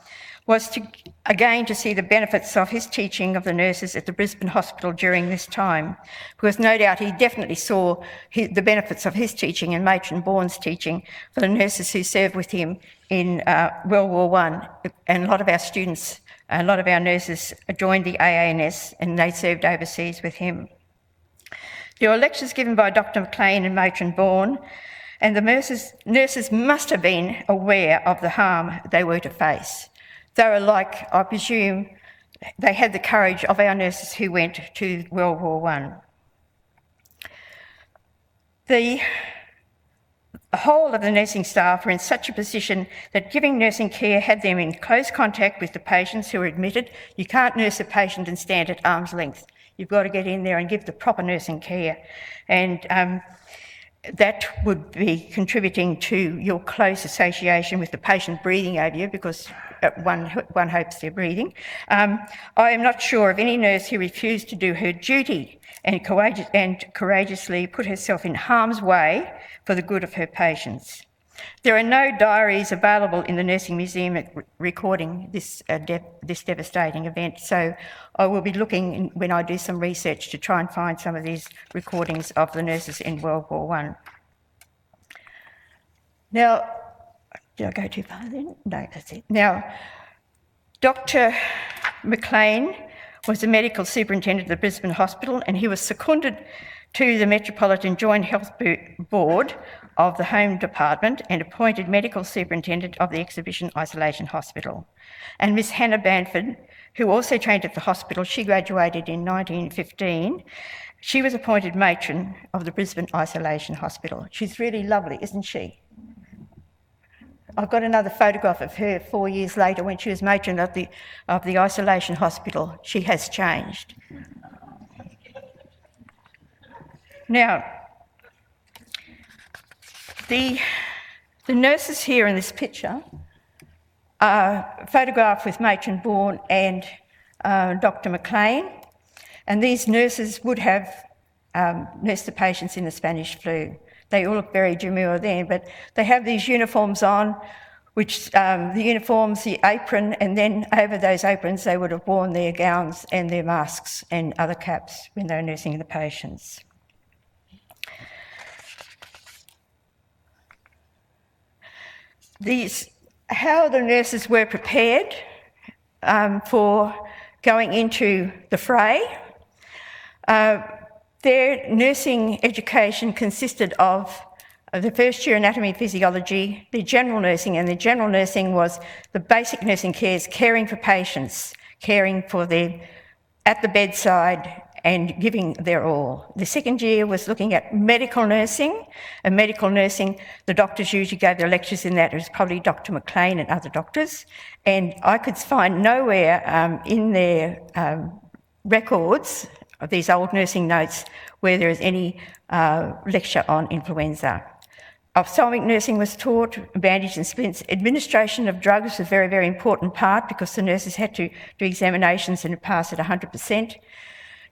was to see the benefits of his teaching of the nurses at the Brisbane hospital during this time, because no doubt he definitely saw the benefits of his teaching and Matron Bourne's teaching for the nurses who served with him in World War I. And a lot of our students, a lot of our nurses joined the AANS and they served overseas with him. There were lectures given by Dr. McLean and Matron Bourne, and the nurses must have been aware of the harm they were to face. They were like, I presume, they had the courage of our nurses who went to World War I. The whole of the nursing staff were in such a position that giving nursing care had them in close contact with the patients who were admitted. You can't nurse a patient and stand at arm's length. You've got to get in there and give the proper nursing care. And that would be contributing to your close association with the patient breathing over you, because one hopes they're breathing. I am not sure of any nurse who refused to do her duty and courageously put herself in harm's way for the good of her patients. There are no diaries available in the Nursing Museum recording this devastating event, so I will be looking when I do some research to try and find some of these recordings of the nurses in World War I. Now, did I go too far then? No, that's it. Now, Dr. McLean was the medical superintendent of the Brisbane Hospital, and he was seconded to the Metropolitan Joint Health Board of the Home Department and appointed medical superintendent of the Exhibition Isolation Hospital. And Miss Hannah Banford, who also trained at the hospital, she graduated in 1915. She was appointed matron of the Brisbane Isolation Hospital. She's really lovely, isn't she? I've got another photograph of her 4 years later when she was matron of the Isolation Hospital. She has changed. Now, the nurses here in this picture are photographed with Matron Bourne and Dr. McLean, and these nurses would have nursed the patients in the Spanish flu. They all look very demure then, but they have these uniforms on, which the uniforms, the apron, and then over those aprons they would have worn their gowns and their masks and other caps when they were nursing the patients. How the nurses were prepared for going into the fray. Their nursing education consisted of the first year anatomy and physiology, the general nursing, and the general nursing was the basic nursing cares, caring for patients, caring for them at the bedside and giving their all. The second year was looking at medical nursing. And medical nursing, the doctors usually gave their lectures in that. It was probably Dr. McLean and other doctors. And I could find nowhere in their records of these old nursing notes where there is any lecture on influenza. Ophthalmic nursing was taught, bandage and splints. Administration of drugs was a very, very important part because the nurses had to do examinations and pass at 100%.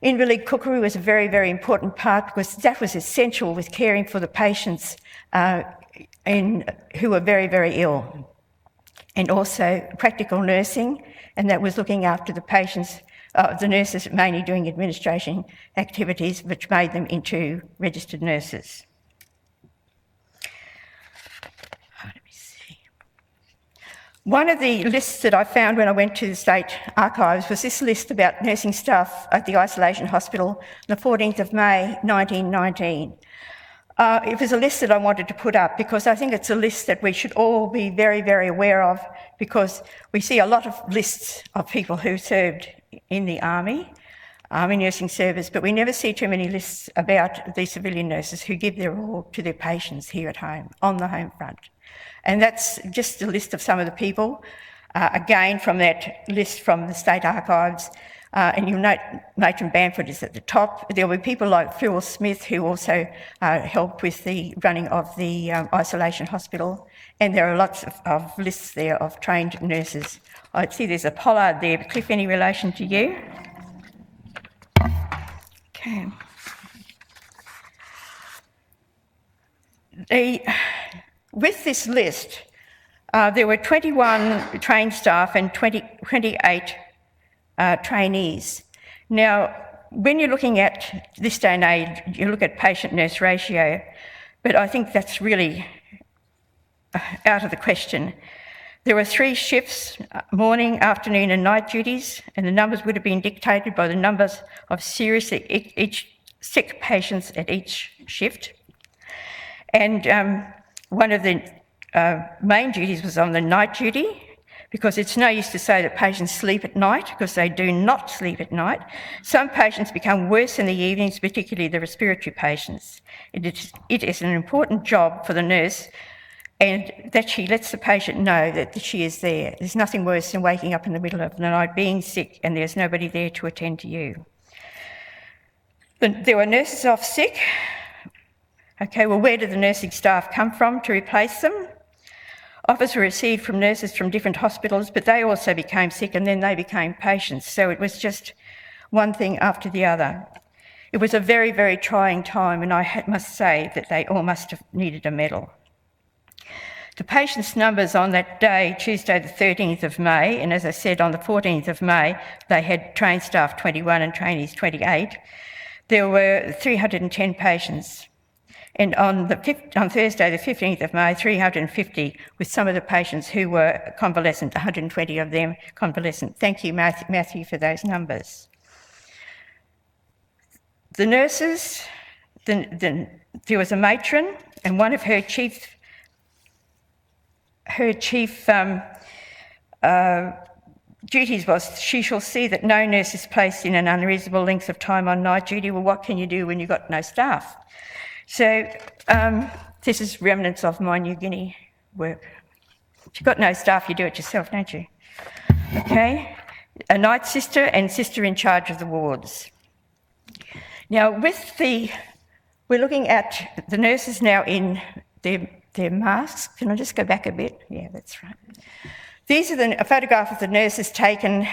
Invalid cookery was a very, very important part because that was essential with caring for the patients who were very, very ill. And also practical nursing, and that was looking after the patients, the nurses mainly doing administration activities which made them into registered nurses. One of the lists that I found when I went to the State Archives was this list about nursing staff at the isolation hospital on the 14th of May 1919. It was a list that I wanted to put up because I think it's a list that we should all be very, very aware of, because we see a lot of lists of people who served in the Army nursing service, but we never see too many lists about the civilian nurses who give their all to their patients here at home, on the home front. And that's just a list of some of the people, again from that list from the State Archives. And you'll note Matron Bamford is at the top. There were people like Phil Smith who also helped with the running of the isolation hospital. And there are lots of lists there of trained nurses. I see there's a Pollard there, but Cliff, any relation to you? Okay. With this list, there were 21 trained staff and 28 trainees. Now, when you're looking at this day and age, you look at patient-nurse ratio, but I think that's really out of the question. There were 3 shifts, morning, afternoon and night duties, and the numbers would have been dictated by the numbers of seriously sick patients at each shift. And one of the main duties was on the night duty, because it's no use to say that patients sleep at night, because they do not sleep at night. Some patients become worse in the evenings, particularly the respiratory patients. It is an important job for the nurse, and that she lets the patient know that she is there. There's nothing worse than waking up in the middle of the night being sick and there's nobody there to attend to you. There were nurses off sick. Okay, well, where did the nursing staff come from to replace them? Offers were received from nurses from different hospitals, but they also became sick and then they became patients. So it was just one thing after the other. It was a very, very trying time, and I must say that they all must have needed a medal. The patients' numbers on that day, Tuesday the 13th of May, and as I said, on the 14th of May, they had trained staff 21 and trainees 28. There were 310 patients. And on Thursday, the 15th of May, 350, with some of the patients who were convalescent, 120 of them convalescent. Thank you, Matthew, for those numbers. The nurses, there was a matron, and one of her chief duties was she shall see that no nurse is placed in an unreasonable length of time on night duty. Well, what can you do when you've got no staff? So this is remnants of my New Guinea work. If you've got no staff, you do it yourself, don't you? Okay. A night sister and sister in charge of the wards. Now, we're looking at the nurses now in their masks. Can I just go back a bit? Yeah, that's right. These are a photograph of the nurses taken.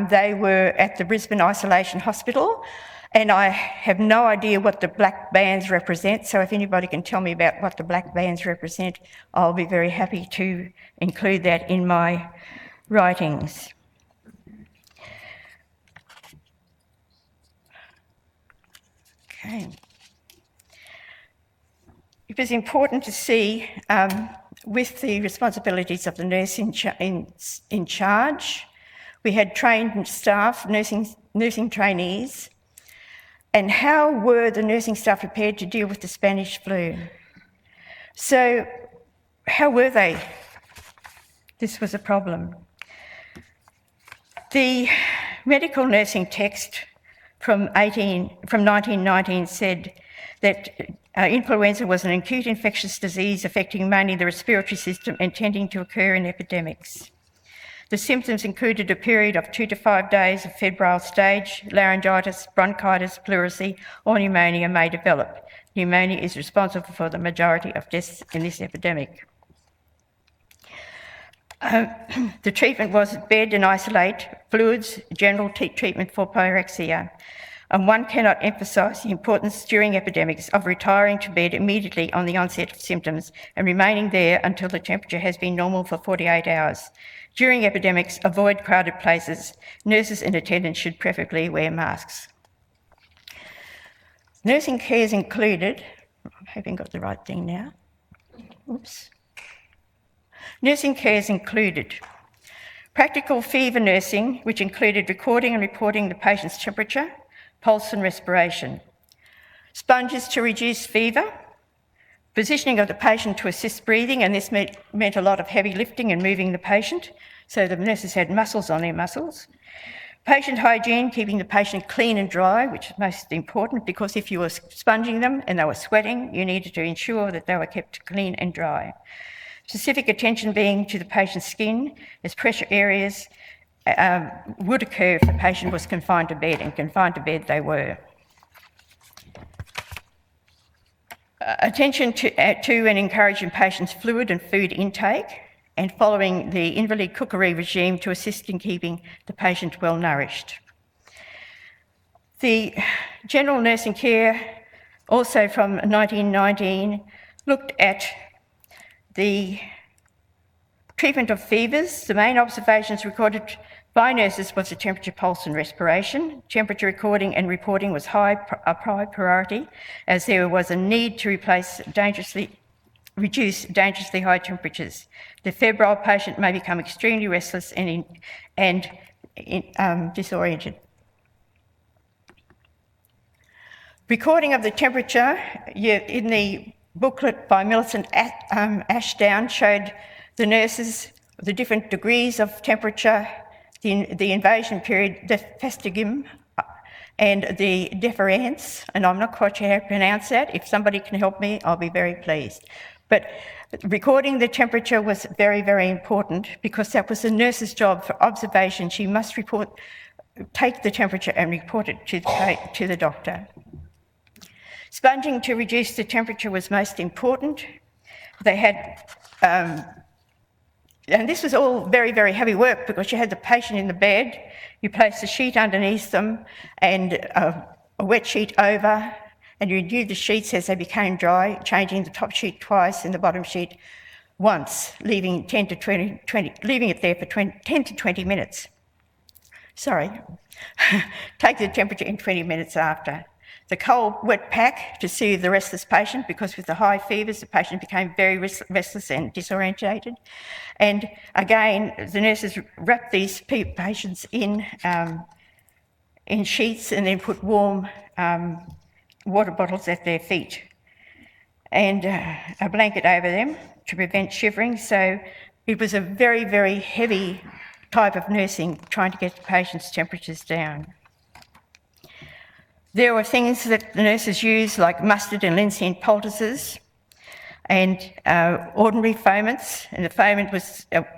They were at the Brisbane Isolation Hospital, and I have no idea what the black bands represent, so if anybody can tell me about what the black bands represent, I'll be very happy to include that in my writings. Okay. It was important to see, with the responsibilities of the nurse in charge, we had trained staff, nursing trainees, and how were the nursing staff prepared to deal with the Spanish flu? So, how were they? This was a problem. The medical nursing text from 1919 said that influenza was an acute infectious disease affecting mainly the respiratory system and tending to occur in epidemics. The symptoms included a period of 2 to 5 days of febrile stage, laryngitis, bronchitis, pleurisy, or pneumonia may develop. Pneumonia is responsible for the majority of deaths in this epidemic. The treatment was bed and isolate, fluids, general treatment for pyrexia. And one cannot emphasise the importance during epidemics of retiring to bed immediately on the onset of symptoms and remaining there until the temperature has been normal for 48 hours. During epidemics, avoid crowded places. Nurses and attendants should preferably wear masks. Nursing cares included, I'm hoping I got the right thing now. Oops. Nursing cares included practical fever nursing, which included recording and reporting the patient's temperature, pulse and respiration. Sponges to reduce fever. Positioning of the patient to assist breathing, and this meant a lot of heavy lifting and moving the patient, so the nurses had muscles on their muscles. Patient hygiene, keeping the patient clean and dry, which is most important, because if you were sponging them and they were sweating, you needed to ensure that they were kept clean and dry. Specific attention being to the patient's skin, as pressure areas would occur if the patient was confined to bed, and confined to bed they were. Attention to and encouraging patients' fluid and food intake, and following the invalid cookery regime to assist in keeping the patient well nourished. The general nursing care, also from 1919, looked at the treatment of fevers. The main observations recorded by nurses was the temperature, pulse and respiration. Temperature recording and reporting was a high priority, as there was a need to reduce dangerously high temperatures. The febrile patient may become extremely restless and disoriented. Recording of the temperature in the booklet by Millicent Ashdown showed the nurses the different degrees of temperature, the invasion period, the festigum, and the deference, and I'm not quite sure how to pronounce that. If somebody can help me, I'll be very pleased. But recording the temperature was very, very important, because that was the nurse's job for observation. She must take the temperature and report it to the doctor. Sponging to reduce the temperature was most important. They had, and this was all very, very heavy work, because you had the patient in the bed, you placed a sheet underneath them and a wet sheet over, and you renewed the sheets as they became dry, changing the top sheet twice and the bottom sheet once, leaving it there for 10 to 20 minutes. Sorry. Take the temperature in 20 minutes after. The cold wet pack to soothe the restless patient, because with the high fevers, the patient became very restless and disorientated. And again, the nurses wrapped these patients in sheets and then put warm water bottles at their feet and a blanket over them to prevent shivering. So it was a very, very heavy type of nursing, trying to get the patient's temperatures down. There were things that the nurses used, like mustard and linseed poultices and ordinary foaments. And the foament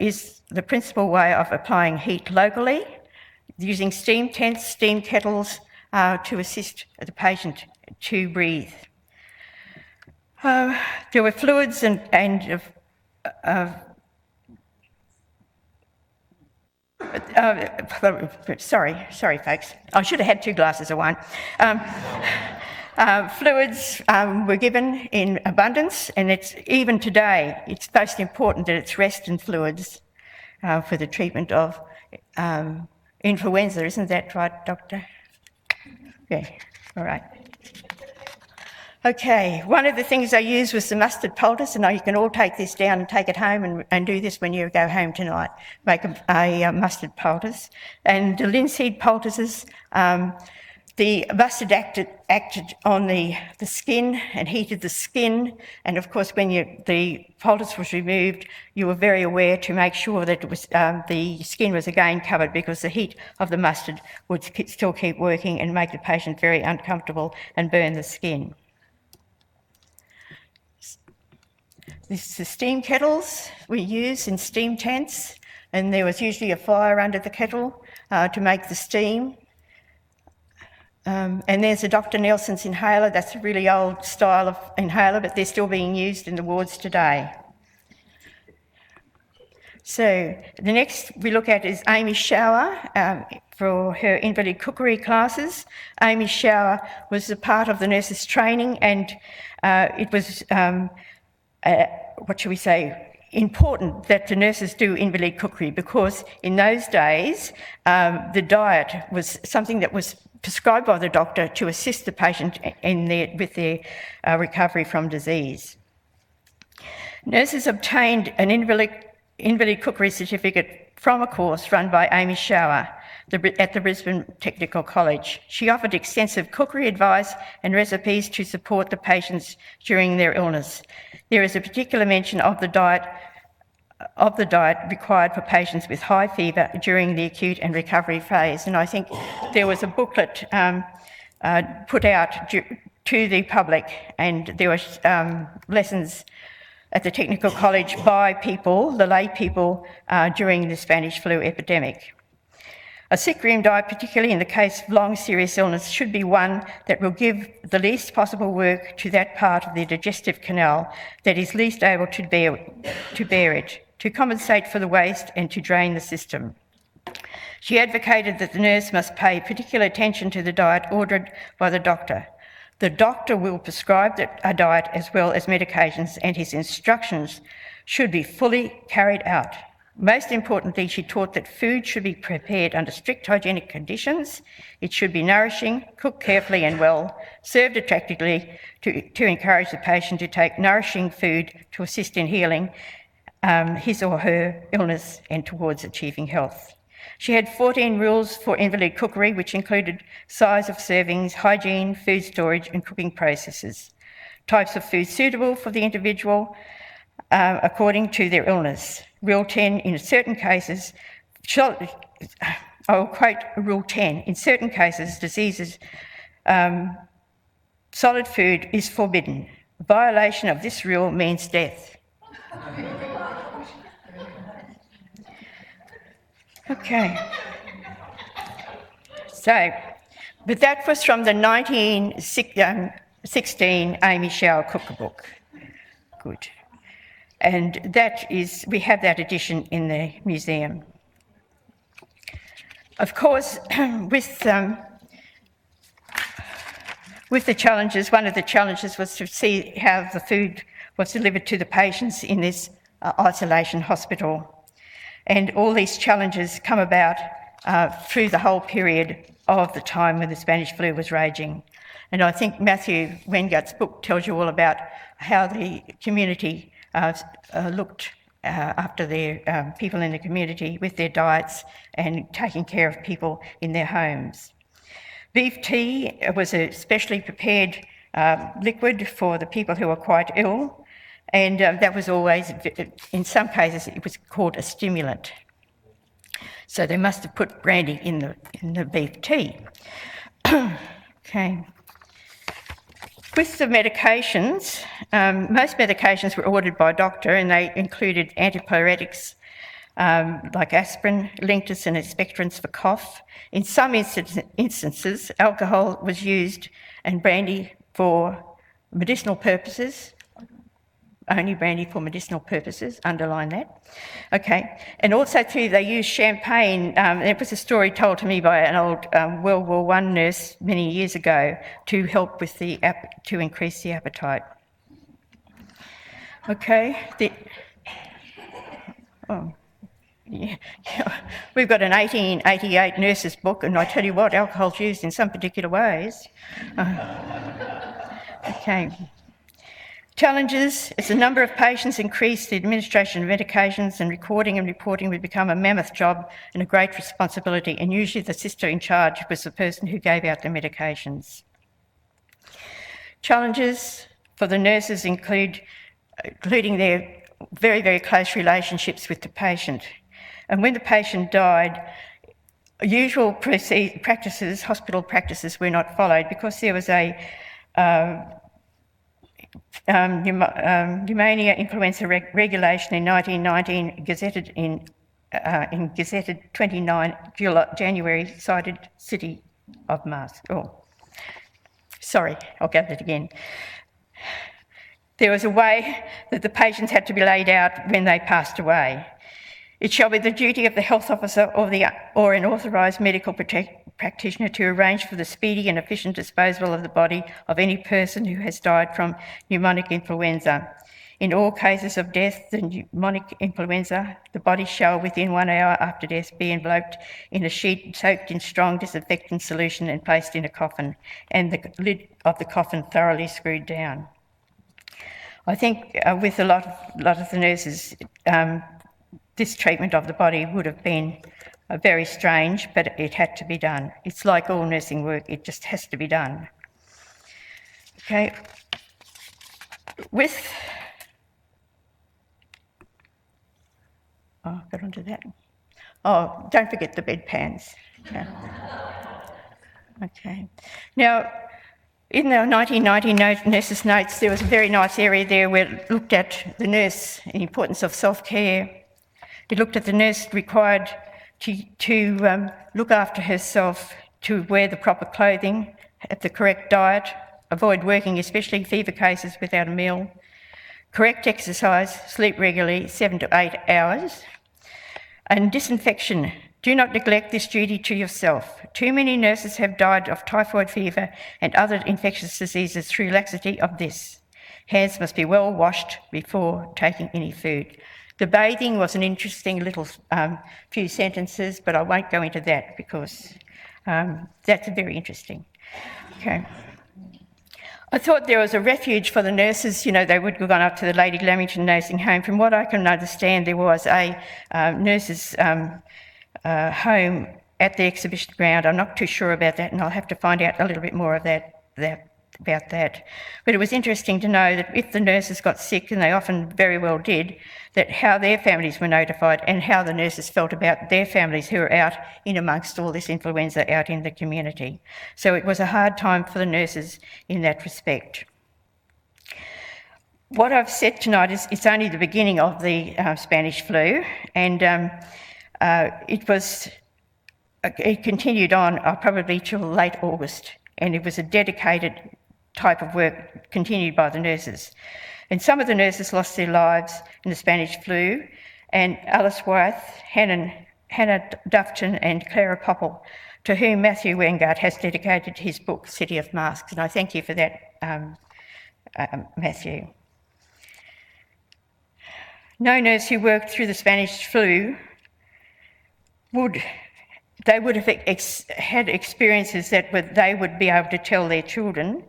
is the principal way of applying heat locally, using steam tents, steam kettles to assist the patient to breathe. There were fluids sorry, folks. I should have had 2 glasses of wine. Fluids were given in abundance, and it's even today, it's most important that it's rest and fluids for the treatment of influenza. Isn't that right, Doctor? Yeah, all right. Okay, one of the things I used was the mustard poultice, and you can all take this down and take it home and do this when you go home tonight. Make a mustard poultice. And the linseed poultices, The mustard acted on the skin and heated the skin, and of course when the poultice was removed, you were very aware to make sure that it was, the skin was again covered, because the heat of the mustard would still keep working and make the patient very uncomfortable and burn the skin. This is the steam kettles we use in steam tents, and there was usually a fire under the kettle to make the steam. And there's a Dr. Nelson's inhaler. That's a really old style of inhaler, but they're still being used in the wards today. So the next we look at is Amy's shower for her invalid cookery classes. Amy's shower was a part of the nurses' training, and it was, important that the nurses do invalid cookery, because in those days the diet was something that was prescribed by the doctor to assist the patient with their recovery from disease. Nurses obtained an invalid cookery certificate from a course run by Amy Shower at the Brisbane Technical College. She offered extensive cookery advice and recipes to support the patients during their illness. There is a particular mention of the diet required for patients with high fever during the acute and recovery phase. And I think there was a booklet put out to the public, and there were lessons at the Technical College by people, the lay people, during the Spanish flu epidemic. A sick room diet, particularly in the case of long serious illness, should be one that will give the least possible work to that part of the digestive canal that is least able to bear it, to compensate for the waste and to drain the system. She advocated that the nurse must pay particular attention to the diet ordered by the doctor. The doctor will prescribe a diet as well as medications, and his instructions should be fully carried out. Most importantly, she taught that food should be prepared under strict hygienic conditions. It should be nourishing, cooked carefully and well, served attractively to encourage the patient to take nourishing food to assist in healing his or her illness and towards achieving health. She had 14 rules for invalid cookery, which included size of servings, hygiene, food storage and cooking processes, types of food suitable for the individual according to their illness. Rule 10, in certain cases, I'll quote Rule 10, in certain cases, diseases, solid food is forbidden. Violation of this rule means death. Okay. So, but that was from the 1916 Amy Shower cookbook. Good. And that is, we have that edition in the museum. Of course, with the challenges, one of the challenges was to see how the food was delivered to the patients in this isolation hospital. And all these challenges come about through the whole period of the time when the Spanish flu was raging. And I think Matthew Wengart's book tells you all about how the community looked after their people in the community with their diets and taking care of people in their homes. Beef tea was a specially prepared liquid for the people who were quite ill, and that was always, in some cases, it was called a stimulant. So they must have put brandy in the beef tea. Okay. With the medications, most medications were ordered by a doctor, and they included antipyretics like aspirin, Linctus and expectorants for cough. In some instances, alcohol was used and brandy for medicinal purposes. Only brandy for medicinal purposes, underline that. Okay, and also too, they used champagne. There was a story told to me by an old World War I nurse many years ago to help with to increase the appetite. Okay, we've got an 1888 nurse's book, and I tell you what, alcohol's used in some particular ways. Okay. Challenges: as the number of patients increased, the administration of medications and recording and reporting would become a mammoth job and a great responsibility, and usually the sister in charge was the person who gave out the medications. Challenges for the nurses including their very, very close relationships with the patient. And when the patient died, usual practices, hospital practices, were not followed because there was a pneumonia influenza regulation in 1919, gazetted 29 January, cited City of Mask. Oh, sorry, I'll get that again. There was a way that the patients had to be laid out when they passed away. It shall be the duty of the health officer or an authorised medical practitioner to arrange for the speedy and efficient disposal of the body of any person who has died from pneumonic influenza. In all cases of death, the pneumonic influenza, the body shall within 1 hour after death be enveloped in a sheet soaked in strong disinfectant solution and placed in a coffin, and the lid of the coffin thoroughly screwed down. I think with a lot of the nurses, this treatment of the body would have been very strange, but it had to be done. It's like all nursing work, it just has to be done. Okay. Got onto that. Oh, don't forget the bedpans. Yeah. Okay. Now, in the 1990 nurses' notes, there was a very nice area there where it looked at the nurse, the importance of self-care. It looked at the nurse required to look after herself, to wear the proper clothing, have the correct diet, avoid working, especially fever cases, without a meal, correct exercise, sleep regularly, 7 to 8 hours, and disinfection. Do not neglect this duty to yourself. Too many nurses have died of typhoid fever and other infectious diseases through laxity of this. Hands must be well washed before taking any food. The bathing was an interesting little few sentences, but I won't go into that because that's very interesting. Okay. I thought there was a refuge for the nurses. You know, they would have gone up to the Lady Lamington Nursing Home. From what I can understand, there was a nurses' home at the exhibition ground. I'm not too sure about that, and I'll have to find out a little bit more of about that. But it was interesting to know that if the nurses got sick, and they often very well did, that how their families were notified and how the nurses felt about their families who were out in amongst all this influenza out in the community. So it was a hard time for the nurses in that respect. What I've said tonight is it's only the beginning of the Spanish flu, and it continued on probably till late August, and it was a dedicated type of work continued by the nurses. And some of the nurses lost their lives in the Spanish flu, and Alice Wyeth, Hannah Dufton and Clara Popple, to whom Matthew Wengart has dedicated his book, City of Masks, and I thank you for that, Matthew. No nurse who worked through the Spanish flu would have had experiences that they would be able to tell their children.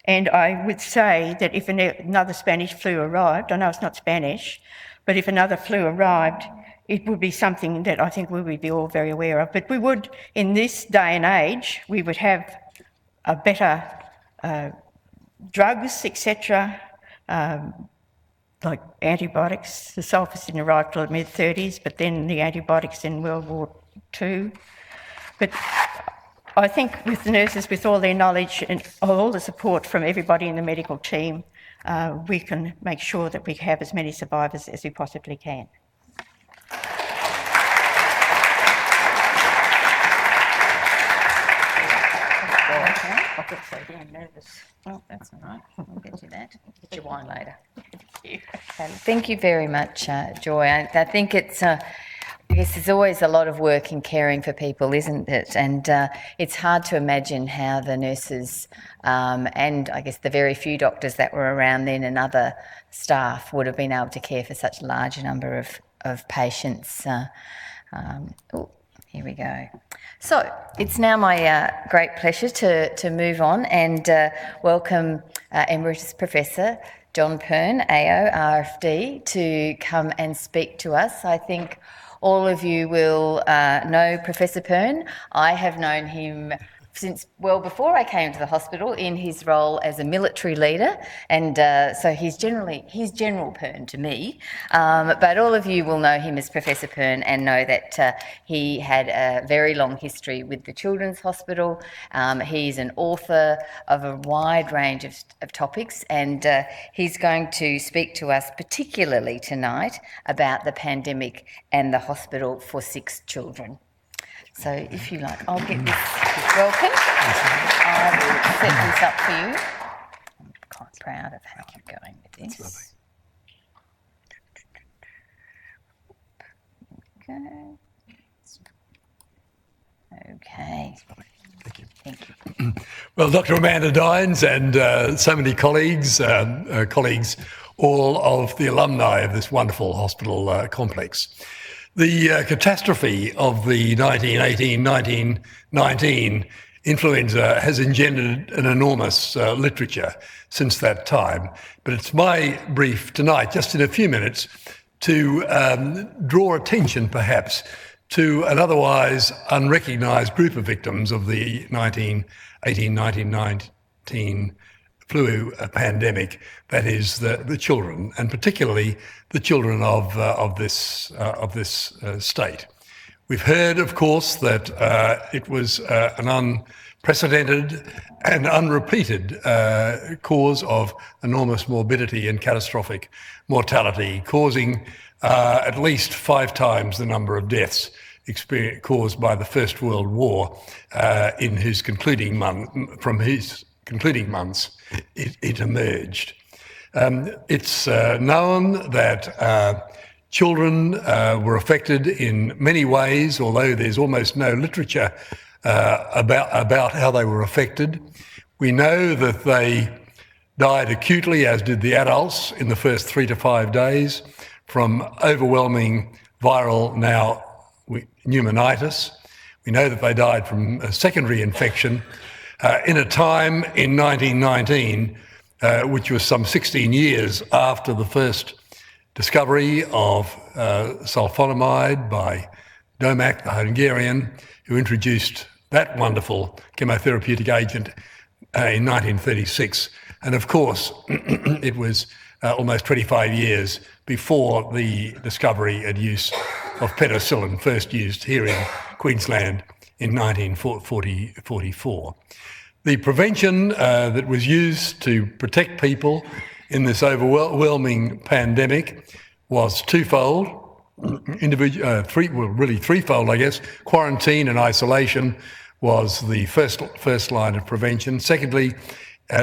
And I would say that if another Spanish flu arrived, I know it's not Spanish, but if another flu arrived, it would be something that I think we would be all very aware of. But we would, in this day and age, we would have a better drugs, etc., like antibiotics. The sulphurs didn't arrive till the mid-30s, but then the antibiotics in World War II. But I think with the nurses, with all their knowledge and all the support from everybody in the medical team, we can make sure that we have as many survivors as we possibly can. I got so damn nervous. Oh, that's all right. We'll get you that. Get your wine later. Thank you very much, Joy. I think it's... I guess there's always a lot of work in caring for people, isn't it? And it's hard to imagine how the nurses and I guess the very few doctors that were around then and other staff would have been able to care for such a large number of patients. Here we go. So it's now my great pleasure to move on and welcome Emeritus Professor John Pearn, AO, RFD, to come and speak to us. I think all of you will know Professor Pearn. I have known him since well before I came to the hospital in his role as a military leader, and so he's General Pearn to me, but all of you will know him as Professor Pearn and know that he had a very long history with the Children's Hospital. He's an author of a wide range of topics, and he's going to speak to us particularly tonight about the pandemic and the hospital for 6 children. So if you like, I'll get this. Welcome. I will set this up for you. I'm quite proud of how I'm going with this. Okay. Thank you. Thank you. Well, Dr. Amanda Dines and so many colleagues, all of the alumni of this wonderful hospital complex. The catastrophe of the 1918-1919 influenza has engendered an enormous literature since that time. But it's my brief tonight, just in a few minutes, to draw attention perhaps to an otherwise unrecognised group of victims of the 1918-1919 flu pandemic, that is the children, and particularly the children of this state. We've heard, of course, that it was an unprecedented and unrepeated cause of enormous morbidity and catastrophic mortality, causing at least 5 times the number of deaths caused by the First World War in his concluding months. It emerged. It's known that children were affected in many ways, although there's almost no literature about how they were affected. We know that they died acutely, as did the adults, in the first 3 to 5 days from overwhelming viral pneumonitis. We know that they died from a secondary infection in a time in 1919, which was some 16 years after the first discovery of sulfonamide by Domak, the Hungarian, who introduced that wonderful chemotherapeutic agent in 1936. And of course, it was almost 25 years before the discovery and use of penicillin, first used here in Queensland in 1944. The prevention that was used to protect people in this overwhelming pandemic was twofold, threefold, I guess. Quarantine and isolation was the first line of prevention. Secondly,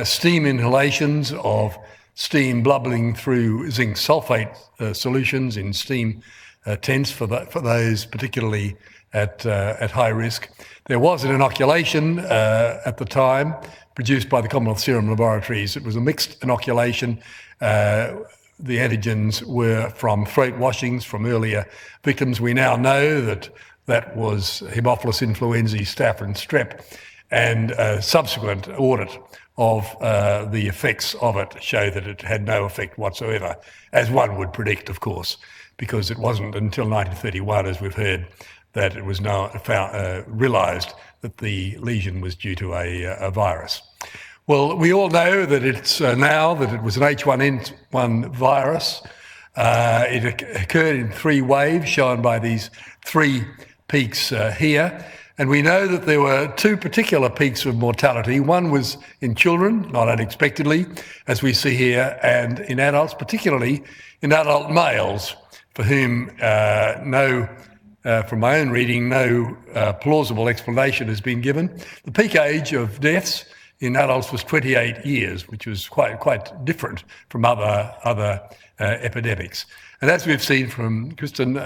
steam inhalations of steam bubbling through zinc sulfate solutions in steam tents for those particularly at high risk. There was an inoculation at the time produced by the Commonwealth Serum Laboratories. It was a mixed inoculation. The antigens were from throat washings from earlier victims. We now know that that was Haemophilus influenzae, staph and strep, and a subsequent audit of the effects of it show that it had no effect whatsoever, as one would predict, of course, because it wasn't until 1931, as we've heard, that it was now realised that the lesion was due to a virus. Well, we all know that it's now that it was an H1N1 virus. It occurred in 3 waves, shown by these 3 peaks here. And we know that there were 2 particular peaks of mortality. One was in children, not unexpectedly, as we see here, and in adults, particularly in adult males, for whom from my own reading, no plausible explanation has been given. The peak age of deaths in adults was 28 years, which was quite different from other epidemics. And as we've seen from Krispin,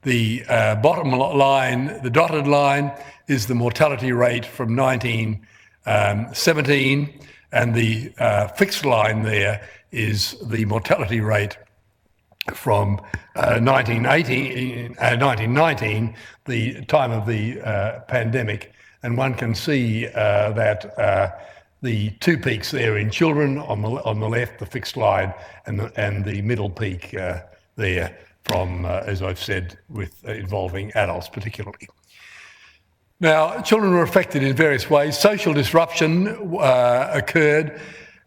the bottom line, the dotted line, is the mortality rate from 1917, and the fixed line there is the mortality rate from 1919, the time of the pandemic. And one can see that the two peaks there in children on the left, the fixed line, and the middle peak there from, as I've said, with involving adults particularly. Now, children were affected in various ways. Social disruption occurred,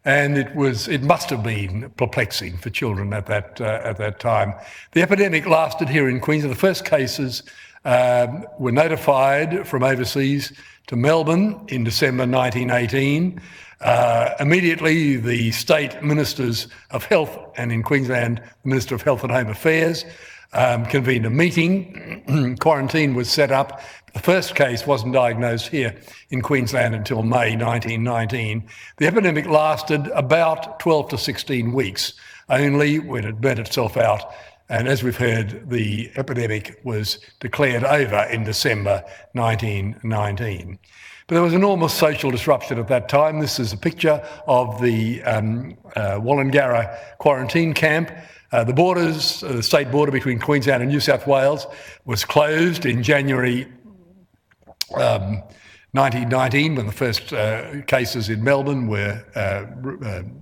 and it must have been perplexing for children at that time. The epidemic lasted here in Queensland. The first cases were notified from overseas to Melbourne in December 1918. Immediately, the state ministers of health, and in Queensland, the Minister of Health and Home Affairs, convened a meeting. Quarantine was set up. The first case wasn't diagnosed here in Queensland until May 1919. The epidemic lasted about 12 to 16 weeks only when it burnt itself out. And as we've heard, the epidemic was declared over in December 1919. But there was enormous social disruption at that time. This is a picture of the Wollongara quarantine camp. The state border between Queensland and New South Wales was closed in January 1919 when the first cases in Melbourne were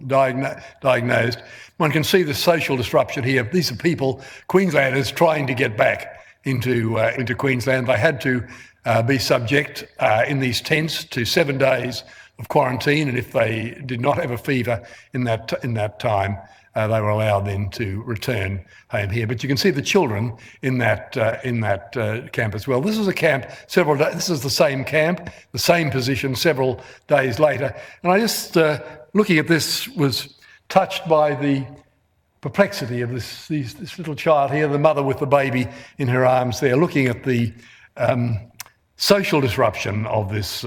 diagnosed. One can see the social disruption here. These are people, Queenslanders, trying to get back into Queensland. They had to be subject in these tents to 7 days of quarantine, and if they did not have a fever in that time, they were allowed then to return home here. But you can see the children in that camp as well. This is a camp several days. This is the same camp, the same position several days later. And I just, looking at this, was touched by the perplexity of this little child here, the mother with the baby in her arms there, looking at the social disruption of this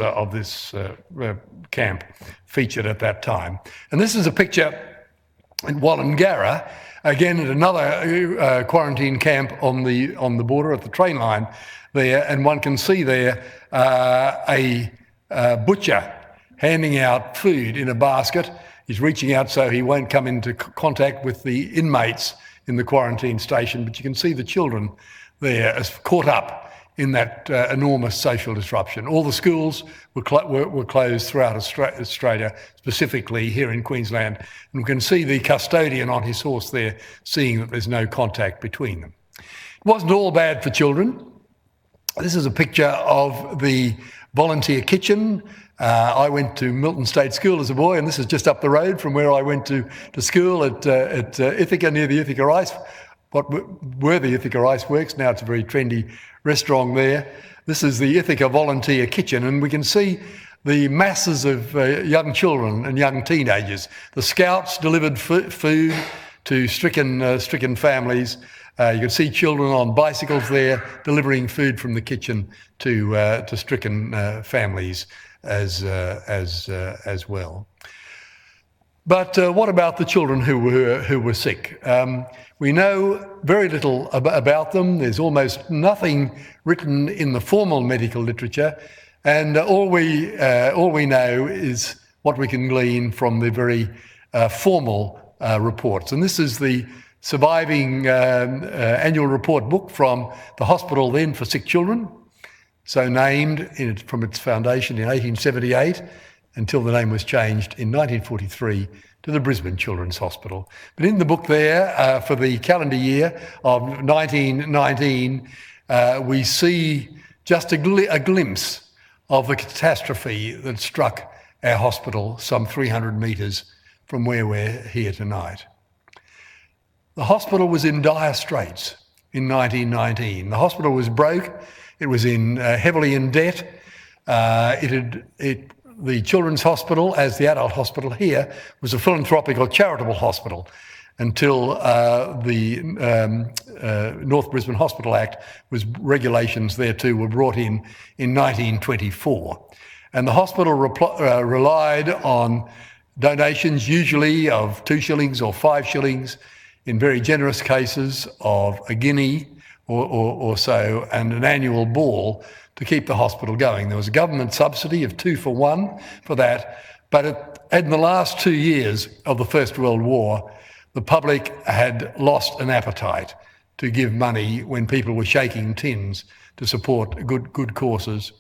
camp featured at that time. And this is a picture in Wollongara, again at another quarantine camp on the border at the train line there, and one can see there a butcher handing out food in a basket. He's reaching out so he won't come into contact with the inmates in the quarantine station, but you can see the children there as caught up in that enormous social disruption. All the schools were closed throughout Australia, specifically here in Queensland. And we can see the custodian on his horse there, seeing that there's no contact between them. It wasn't all bad for children. This is a picture of the volunteer kitchen. I went to Milton State School as a boy, and this is just up the road from where I went to school at Ithaca, near the Ithaca Ice. What were the Ithaca Ice Works? Now it's a very trendy restaurant there. This is the Ithaca Volunteer Kitchen, and we can see the masses of young children and young teenagers. The scouts delivered food to stricken families. You can see children on bicycles there delivering food from the kitchen to stricken families as well. But what about the children who were sick? We know very little about them. There's almost nothing written in the formal medical literature, and all we know is what we can glean from the very formal reports. And this is the surviving annual report book from the hospital then for sick children, so named from its foundation in 1878 until the name was changed in 1943 to the Brisbane Children's Hospital. But in the book there, for the calendar year of 1919, we see just a glimpse of the catastrophe that struck our hospital some 300 metres from where we're here tonight. The hospital was in dire straits in 1919. The hospital was broke. It was heavily in debt. The Children's Hospital, as the adult hospital here, was a philanthropic or charitable hospital until the North Brisbane Hospital Act regulations there too were brought in 1924. And the hospital relied on donations usually of 2 shillings or 5 shillings, in very generous cases of a guinea or so, and an annual ball to keep the hospital going. There was a government subsidy of 2 for 1 for that, but in the last 2 years of the First World War, the public had lost an appetite to give money when people were shaking tins to support good causes.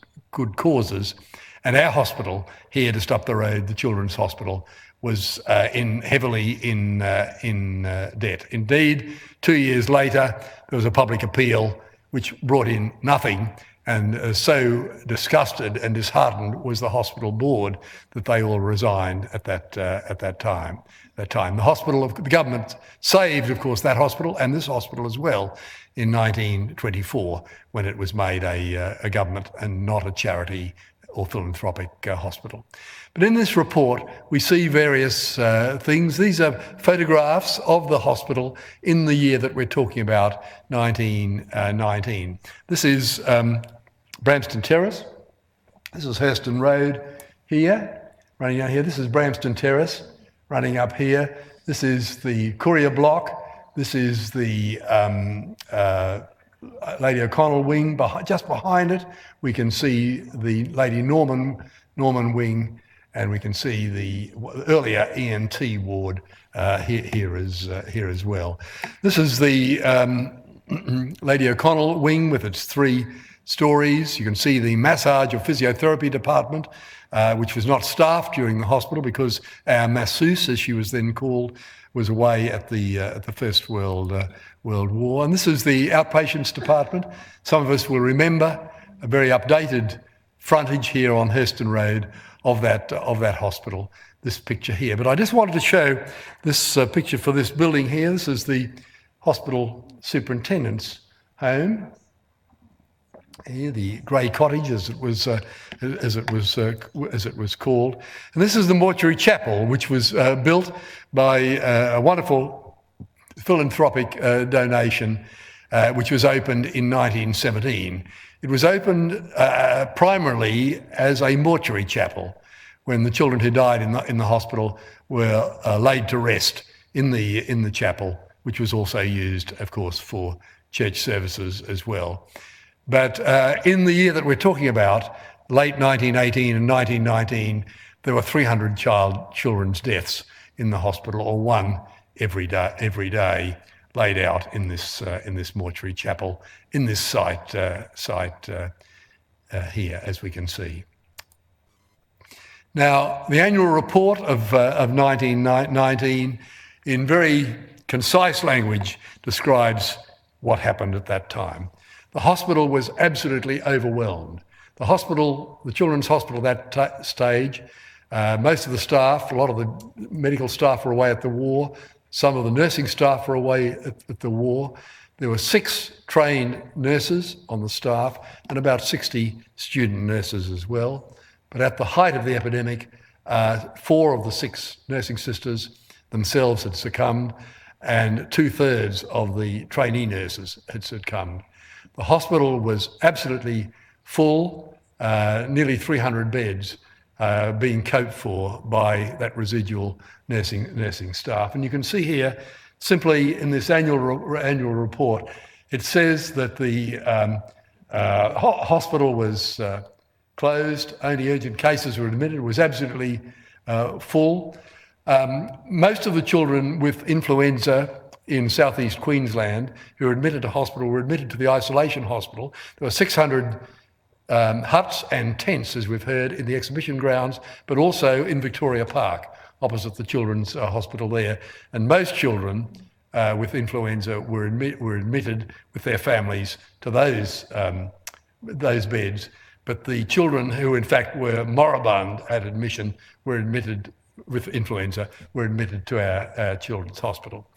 And our hospital here just up the road, the Children's Hospital, was heavily in debt. Indeed, 2 years later, there was a public appeal which brought in nothing, and so disgusted and disheartened was the hospital board that they all resigned at that time. The government saved, of course, that hospital and this hospital as well in 1924, when it was made a government and not a charity or philanthropic hospital. But in this report, we see various things. These are photographs of the hospital in the year that we're talking about, 1919. This is Bramston Terrace. This is Hurston Road here, running out here. This is Bramston Terrace, running up here. This is the Courier Block. This is the Lady O'Connell wing. Just behind it, we can see the Lady Norman wing, and we can see the earlier ENT ward here as well. This is the Lady O'Connell wing with its 3 stories. You can see the massage or physiotherapy department, which was not staffed during the hospital because our masseuse, as she was then called, was away at the First World War. And this is the outpatients department. Some of us will remember a very updated frontage here on Hurston Road of that hospital, this picture here. But I just wanted to show this picture for this building here. This is the hospital superintendent's home. Here, the grey cottage, as it was called, and this is the mortuary chapel, which was built by a wonderful philanthropic donation, which was opened in 1917. It was opened primarily as a mortuary chapel, when the children who died in the hospital were laid to rest in the chapel, which was also used, of course, for church services as well. But in the year that we're talking about, late 1918 and 1919, there were 300 children's deaths in the hospital, or one every day laid out in this mortuary chapel, in this site here, as we can see. Now, the annual report of 1919, in very concise language, describes what happened at that time. The hospital was absolutely overwhelmed. The Children's Hospital at that stage, most of the staff, a lot of the medical staff were away at the war. Some of the nursing staff were away at the war. There were 6 trained nurses on the staff and about 60 student nurses as well. But at the height of the epidemic, 4 of the 6 nursing sisters themselves had succumbed, and 2/3 of the trainee nurses had succumbed. The hospital was absolutely full, nearly 300 beds being coped for by that residual nursing staff. And you can see here, simply in this annual report, it says that the hospital was closed, only urgent cases were admitted, it was absolutely full. Most of the children with influenza in southeast Queensland who were admitted to hospital were admitted to the isolation hospital. There were 600 huts and tents, as we've heard, in the exhibition grounds, but also in Victoria Park, opposite the Children's Hospital there. And most children with influenza were admitted with their families to those beds. But the children who, in fact, were moribund at admission were admitted with influenza, were admitted to our Children's Hospital.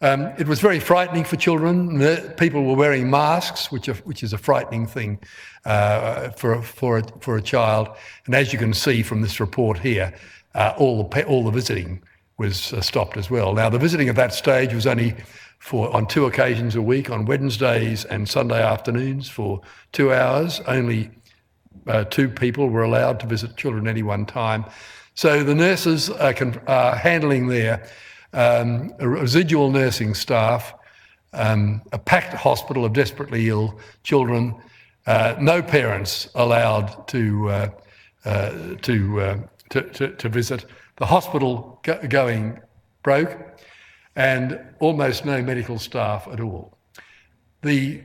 It was very frightening for children. People were wearing masks, which is a frightening thing for a child. And as you can see from this report here, all the visiting was stopped as well. Now, the visiting at that stage was only on 2 occasions a week, on Wednesdays and Sunday afternoons for 2 hours. Only 2 people were allowed to visit children at any one time. So the nurses are handling their residual nursing staff, a packed hospital of desperately ill children, no parents allowed to visit, the hospital going broke, and almost no medical staff at all. The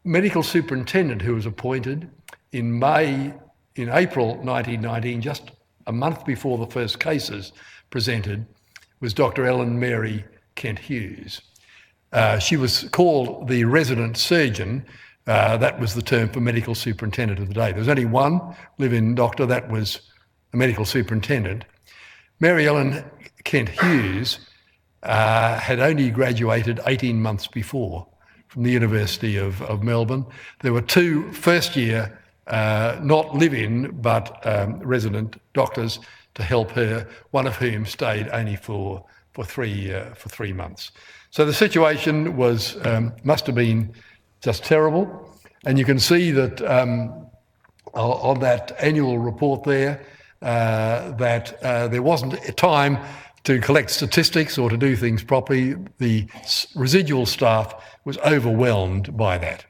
medical superintendent who was appointed in May in April 1919, just a month before the first cases presented, was Dr. Ellen Mary Kent-Hughes. She was called the resident surgeon. That was the term for medical superintendent of the day. There was only one live-in doctor, that was a medical superintendent. Mary Ellen Kent-Hughes had only graduated 18 months before from the University of Melbourne. There were two first-year, not live-in, but resident doctors to help her, one of whom stayed only for 3 months. So the situation was must have been just terrible. And you can see that on that annual report there, that there wasn't a time to collect statistics or to do things properly. The residual staff was overwhelmed by that.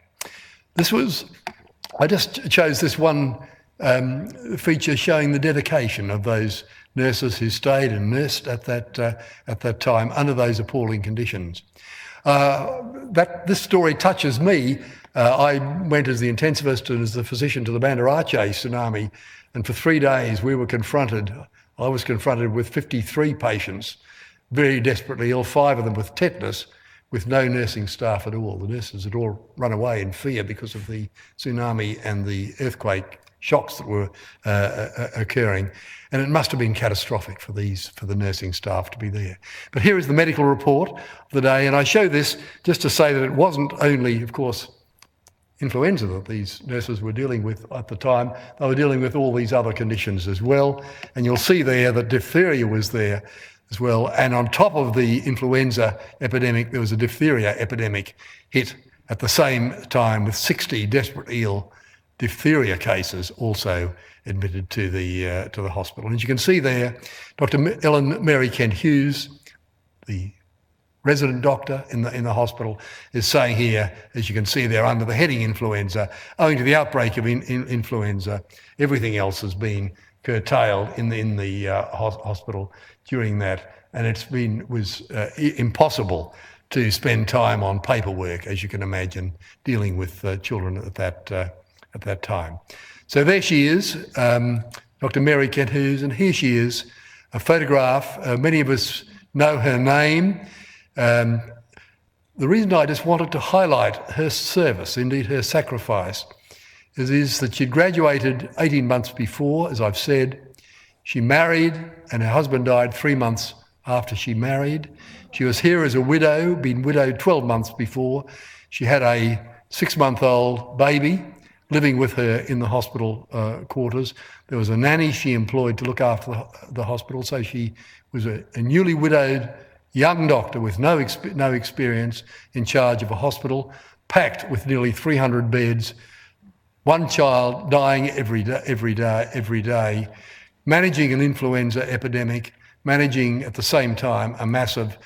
I just chose this one feature showing the dedication of those nurses who stayed and nursed at that time under those appalling conditions. This story touches me. I went as the intensivist and as the physician to the Banda Aceh tsunami, and for 3 days I was confronted with 53 patients, very desperately ill, 5 of them with tetanus, with no nursing staff at all. The nurses had all run away in fear because of the tsunami and the earthquake shocks that were occurring. And it must have been catastrophic for the nursing staff to be there. But here is the medical report of the day, and I show this just to say that it wasn't only, of course, influenza that these nurses were dealing with at the time. They were dealing with all these other conditions as well. And you'll see there that diphtheria was there as well. And on top of the influenza epidemic, there was a diphtheria epidemic hit at the same time, with 60 desperately ill diphtheria cases also admitted to the hospital. And as you can see there, Dr. Ellen Mary Kent-Hughes, the resident doctor in the hospital, is saying here, as you can see there under the heading influenza, owing to the outbreak of influenza, everything else has been curtailed in the hospital during that, and was impossible to spend time on paperwork, as you can imagine, dealing with children at that time. So there she is, Dr. Mary Kent-Hughes, and here she is, a photograph. Many of us know her name. The reason I just wanted to highlight her service, indeed her sacrifice, is that she'd graduated 18 months before, as I've said. She married, and her husband died 3 months after she married. She was here as a widow, been widowed 12 months before. She had a 6-month-old baby living with her in the hospital quarters. There was a nanny she employed to look after the hospital, so she was a newly widowed young doctor with no experience in charge of a hospital, packed with nearly 300 beds, one child dying every day, managing an influenza epidemic, managing at the same time a massive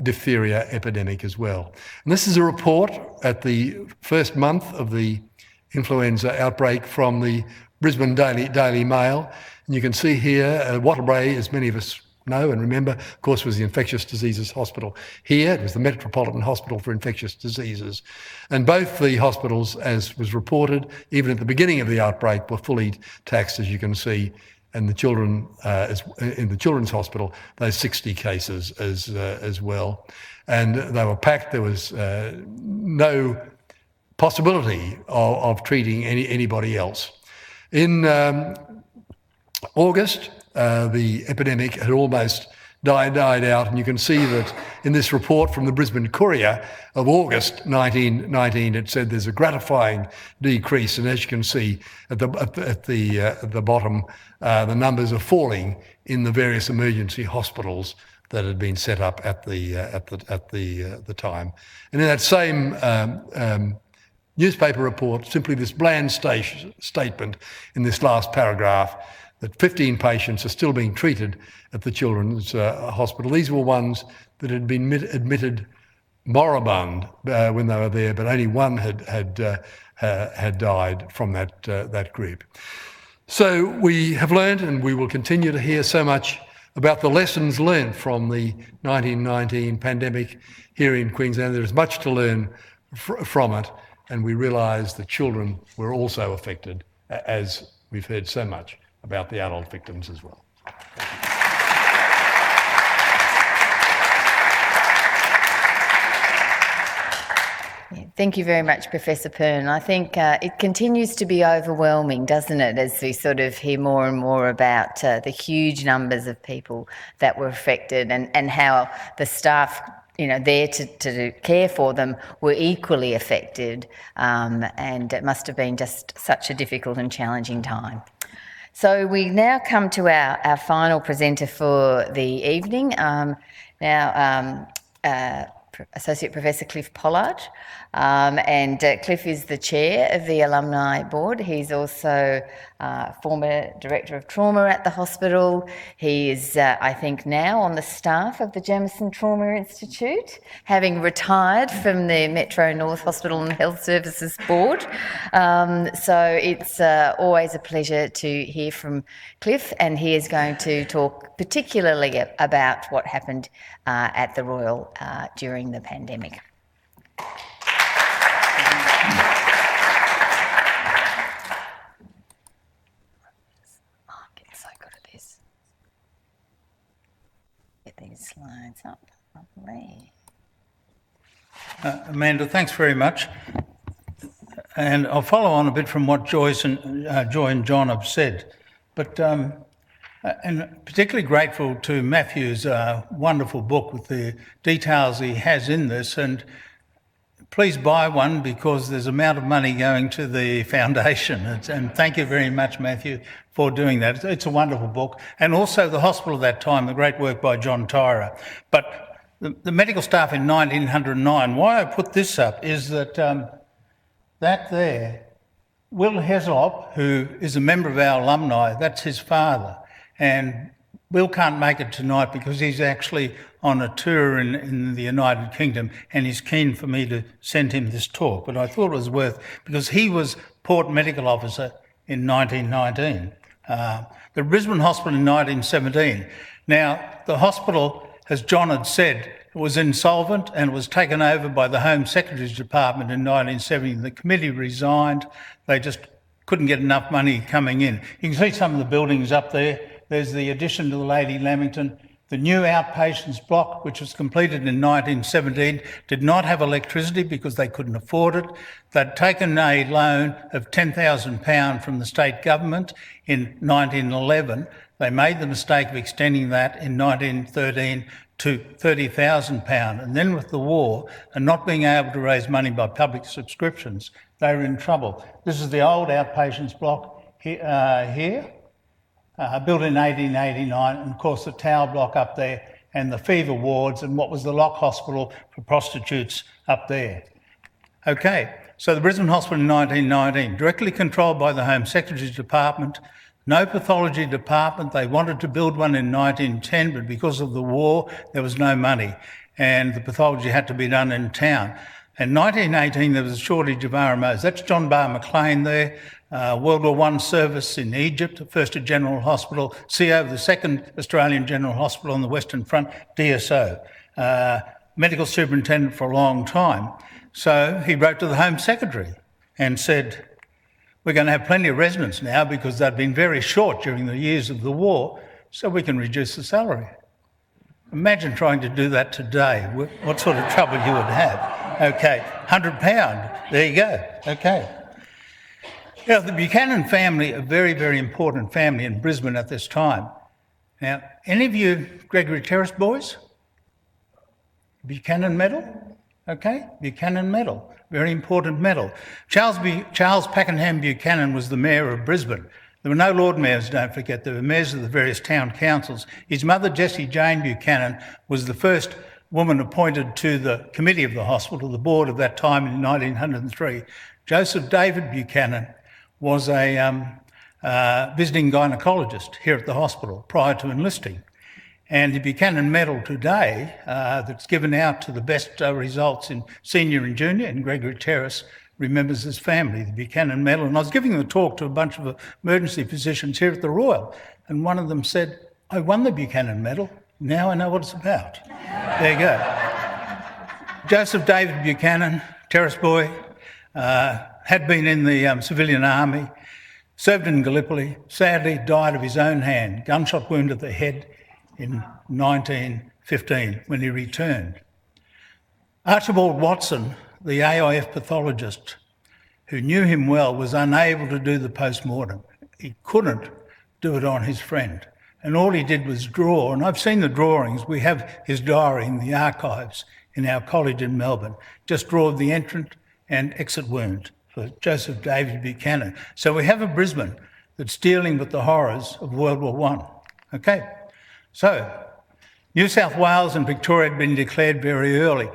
diphtheria epidemic as well. And this is a report at the first month of the influenza outbreak from the Brisbane Daily Mail. And you can see here, Waterbury, as many of us know and remember, of course, was the infectious diseases hospital here. It was the Metropolitan Hospital for Infectious Diseases. And both the hospitals, as was reported, even at the beginning of the outbreak, were fully taxed, as you can see, and the children, in the Children's Hospital, those 60 cases as well. And they were packed. There was no possibility of treating anybody else. In August, the epidemic had almost died out, and you can see that in this report from the Brisbane Courier of August 1919, it said there's a gratifying decrease, and as you can see at the bottom, the numbers are falling in the various emergency hospitals that had been set up at the time. And in that same newspaper report, simply this bland statement in this last paragraph, that 15 patients are still being treated at the Children's Hospital. These were ones that had been admitted moribund when they were there, but only one had died from that group. So we have learned, and we will continue to hear so much about the lessons learned from the 1919 pandemic here in Queensland. There is much to learn from it, and we realise that children were also affected, as we've heard so much about the adult victims as well. Thank you very much, Professor Pearn. I think it continues to be overwhelming, doesn't it, as we sort of hear more and more about the huge numbers of people that were affected and how the staff, there to care for them were equally affected, and it must have been just such a difficult and challenging time. So we now come to our final presenter for the evening. Associate Professor Cliff Pollard, and Cliff is the chair of the Alumni Board. He's also former Director of Trauma at the hospital. He is, I think, now on the staff of the Jamison Trauma Institute, having retired from the Metro North Hospital and Health Services Board. So it's always a pleasure to hear from Cliff, and he is going to talk particularly about what happened at the Royal during the pandemic. I'm getting so good at this. Get these slides up. Lovely. Amanda, thanks very much. And I'll follow on a bit from what Joy and John have said. But and particularly grateful to Matthew's wonderful book with the details he has in this. And please buy one because there's an amount of money going to the foundation. And thank you very much, Matthew, for doing that. It's a wonderful book. And also the hospital at that time, the great work by John Tyrer. But the medical staff in 1909, why I put this up is that that there, Will Heslop, who is a member of our alumni, that's his father. And Will can't make it tonight because he's actually on a tour in the United Kingdom and he's keen for me to send him this talk. But I thought it was worth, because he was Port Medical Officer in 1919. The Brisbane Hospital in 1917. Now, the hospital, as John had said, was insolvent and was taken over by the Home Secretary's Department in 1970. The committee resigned. They just couldn't get enough money coming in. You can see some of the buildings up there. There's the addition to the Lady Lamington. The new outpatients block, which was completed in 1917, did not have electricity because they couldn't afford it. They'd taken a loan of £10,000 from the state government in 1911. They made the mistake of extending that in 1913 to £30,000. And then with the war and not being able to raise money by public subscriptions, they were in trouble. This is the old outpatients block here. Built in 1889, and of course the Tower block up there, and the fever wards, and what was the Lock Hospital for prostitutes up there. Okay, so the Brisbane Hospital in 1919, directly controlled by the Home Secretary's Department, no pathology department. They wanted to build one in 1910, but because of the war, there was no money, and the pathology had to be done in town. In 1918, there was a shortage of RMOs. That's John Barr McLean there. World War I service in Egypt, first at General Hospital, CO of the second Australian General Hospital on the Western Front, DSO, medical superintendent for a long time. So he wrote to the Home Secretary and said, we're going to have plenty of residents now because they've been very short during the years of the war, so we can reduce the salary. Imagine trying to do that today, what sort of trouble you would have. Okay, £100, there you go, okay. Now, the Buchanan family, a very, very important family in Brisbane at this time. Now, any of you Gregory Terrace boys? Buchanan medal? Okay, Buchanan medal, very important medal. Charles Pakenham Buchanan was the mayor of Brisbane. There were no Lord Mayors, don't forget, there were mayors of the various town councils. His mother, Jessie Jane Buchanan, was the first woman appointed to the committee of the hospital, the board of that time in 1903. Joseph David Buchanan was a visiting gynaecologist here at the hospital prior to enlisting. And the Buchanan Medal today, that's given out to the best results in senior and junior, and Gregory Terrace remembers his family, the Buchanan Medal. And I was giving the talk to a bunch of emergency physicians here at the Royal, and one of them said, I won the Buchanan Medal, now I know what it's about. There you go. Joseph David Buchanan, Terrace boy, had been in the civilian army, served in Gallipoli, sadly died of his own hand, gunshot wound at the head in 1915 when he returned. Archibald Watson, the AIF pathologist who knew him well, was unable to do the post-mortem. He couldn't do it on his friend. And all he did was draw, and I've seen the drawings. We have his diary in the archives in our college in Melbourne. Just draw the entrant and exit wound for Joseph David Buchanan. So we have a Brisbane that's dealing with the horrors of World War I. Okay, so New South Wales and Victoria had been declared very early.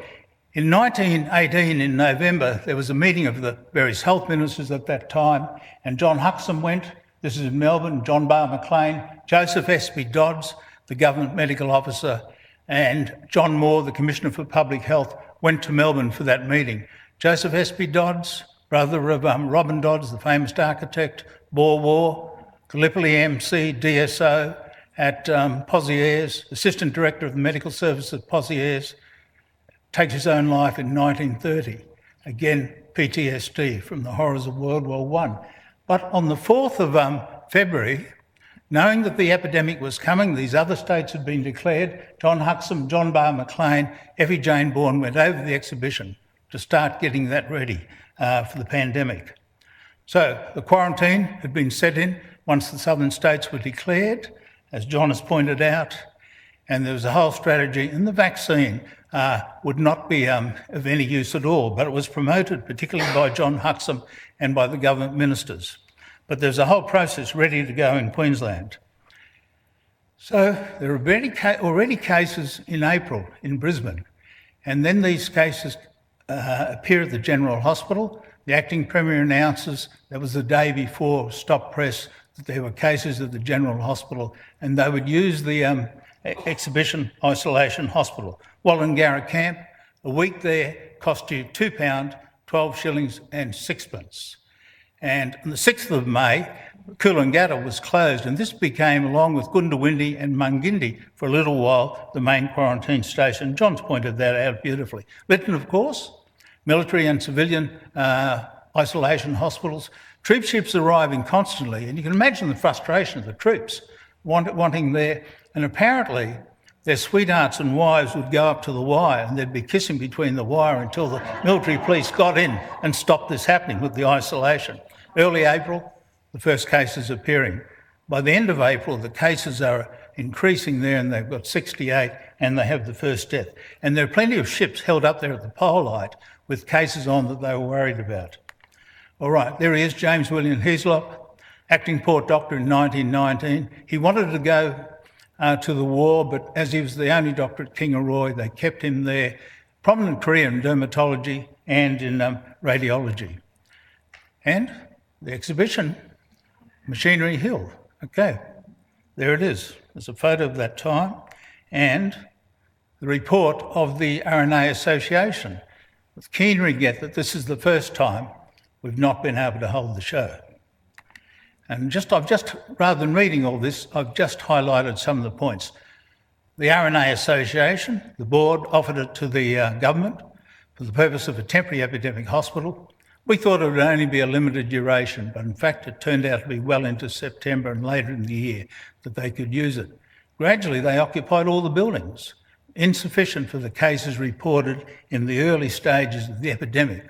In 1918, in November, there was a meeting of the various health ministers at that time, and John Huxham went. This is in Melbourne. John Barr McLean, Joseph S.B. Dodds, the government medical officer, and John Moore, the Commissioner for Public Health, went to Melbourne for that meeting. Joseph S.B. Dodds, brother of Robin Dodds, the famous architect, Boer War, Gallipoli MC, DSO at Pozieres, Assistant Director of the Medical Service at Pozieres, takes his own life in 1930. Again, PTSD from the horrors of World War I. But on the 4th of February, knowing that the epidemic was coming, these other states had been declared, John Huxham, John Barr McLean, Effie Jane Bourne went over the exhibition to start getting that ready for the pandemic. So the quarantine had been set in once the southern states were declared, as John has pointed out, and there was a whole strategy, and the vaccine would not be of any use at all, but it was promoted particularly by John Huxham and by the government ministers. But there's a whole process ready to go in Queensland. So there are already cases in April in Brisbane, and then these cases appear at the General Hospital. The acting Premier announces, that was the day before Stop Press, that there were cases at the General Hospital, and they would use the Exhibition Isolation Hospital. Wallangarra Camp, a week there cost you £2, 12 shillings and sixpence. And on the 6th of May, Coolangatta was closed, and this became, along with Goondiwindi and Mungindi, for a little while, the main quarantine station. John's pointed that out beautifully. Lytton, of course, military and civilian isolation hospitals, troop ships arriving constantly, and you can imagine the frustration of the troops wanting there. And apparently, their sweethearts and wives would go up to the wire and they'd be kissing between the wire until the military police got in and stopped this happening with the isolation. Early April, the first cases appearing. By the end of April, the cases are increasing there, and they've got 68, and they have the first death. And there are plenty of ships held up there at the Pollard with cases on that they were worried about. All right, there he is, James William Hislop, acting port doctor in 1919. He wanted to go to the war, but as he was the only doctor at Kingaroy, they kept him there. Prominent career in dermatology and in radiology. And the exhibition, Machinery Hill. Okay, there it is. There's a photo of that time and the report of the RNA Association. With keen regret that this is the first time we've not been able to hold the show. And rather than reading all this, I've just highlighted some of the points. The RNA Association, the board offered it to the government for the purpose of a temporary epidemic hospital. We thought it would only be a limited duration, but in fact it turned out to be well into September and later in the year that they could use it. Gradually they occupied all the buildings, insufficient for the cases reported in the early stages of the epidemic.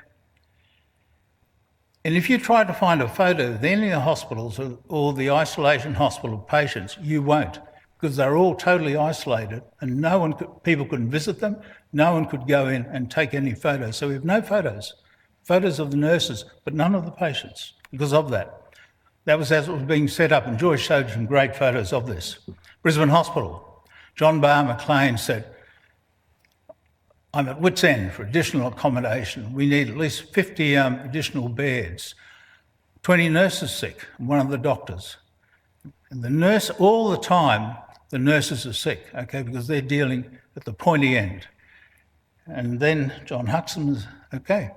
And if you try to find a photo of any of the hospitals or the isolation hospital patients, you won't, because they're all totally isolated and people couldn't visit them, no one could go in and take any photos. So we have no photos of the nurses, but none of the patients because of that. That was as it was being set up, and Joyce showed some great photos of this. Brisbane Hospital, John Barr McLean said, I'm at wit's end for additional accommodation. We need at least 50 additional beds. 20 nurses sick, and one of the doctors. And the nurse, all the time, the nurses are sick, okay, because they're dealing at the pointy end. And then John Huxham's, okay,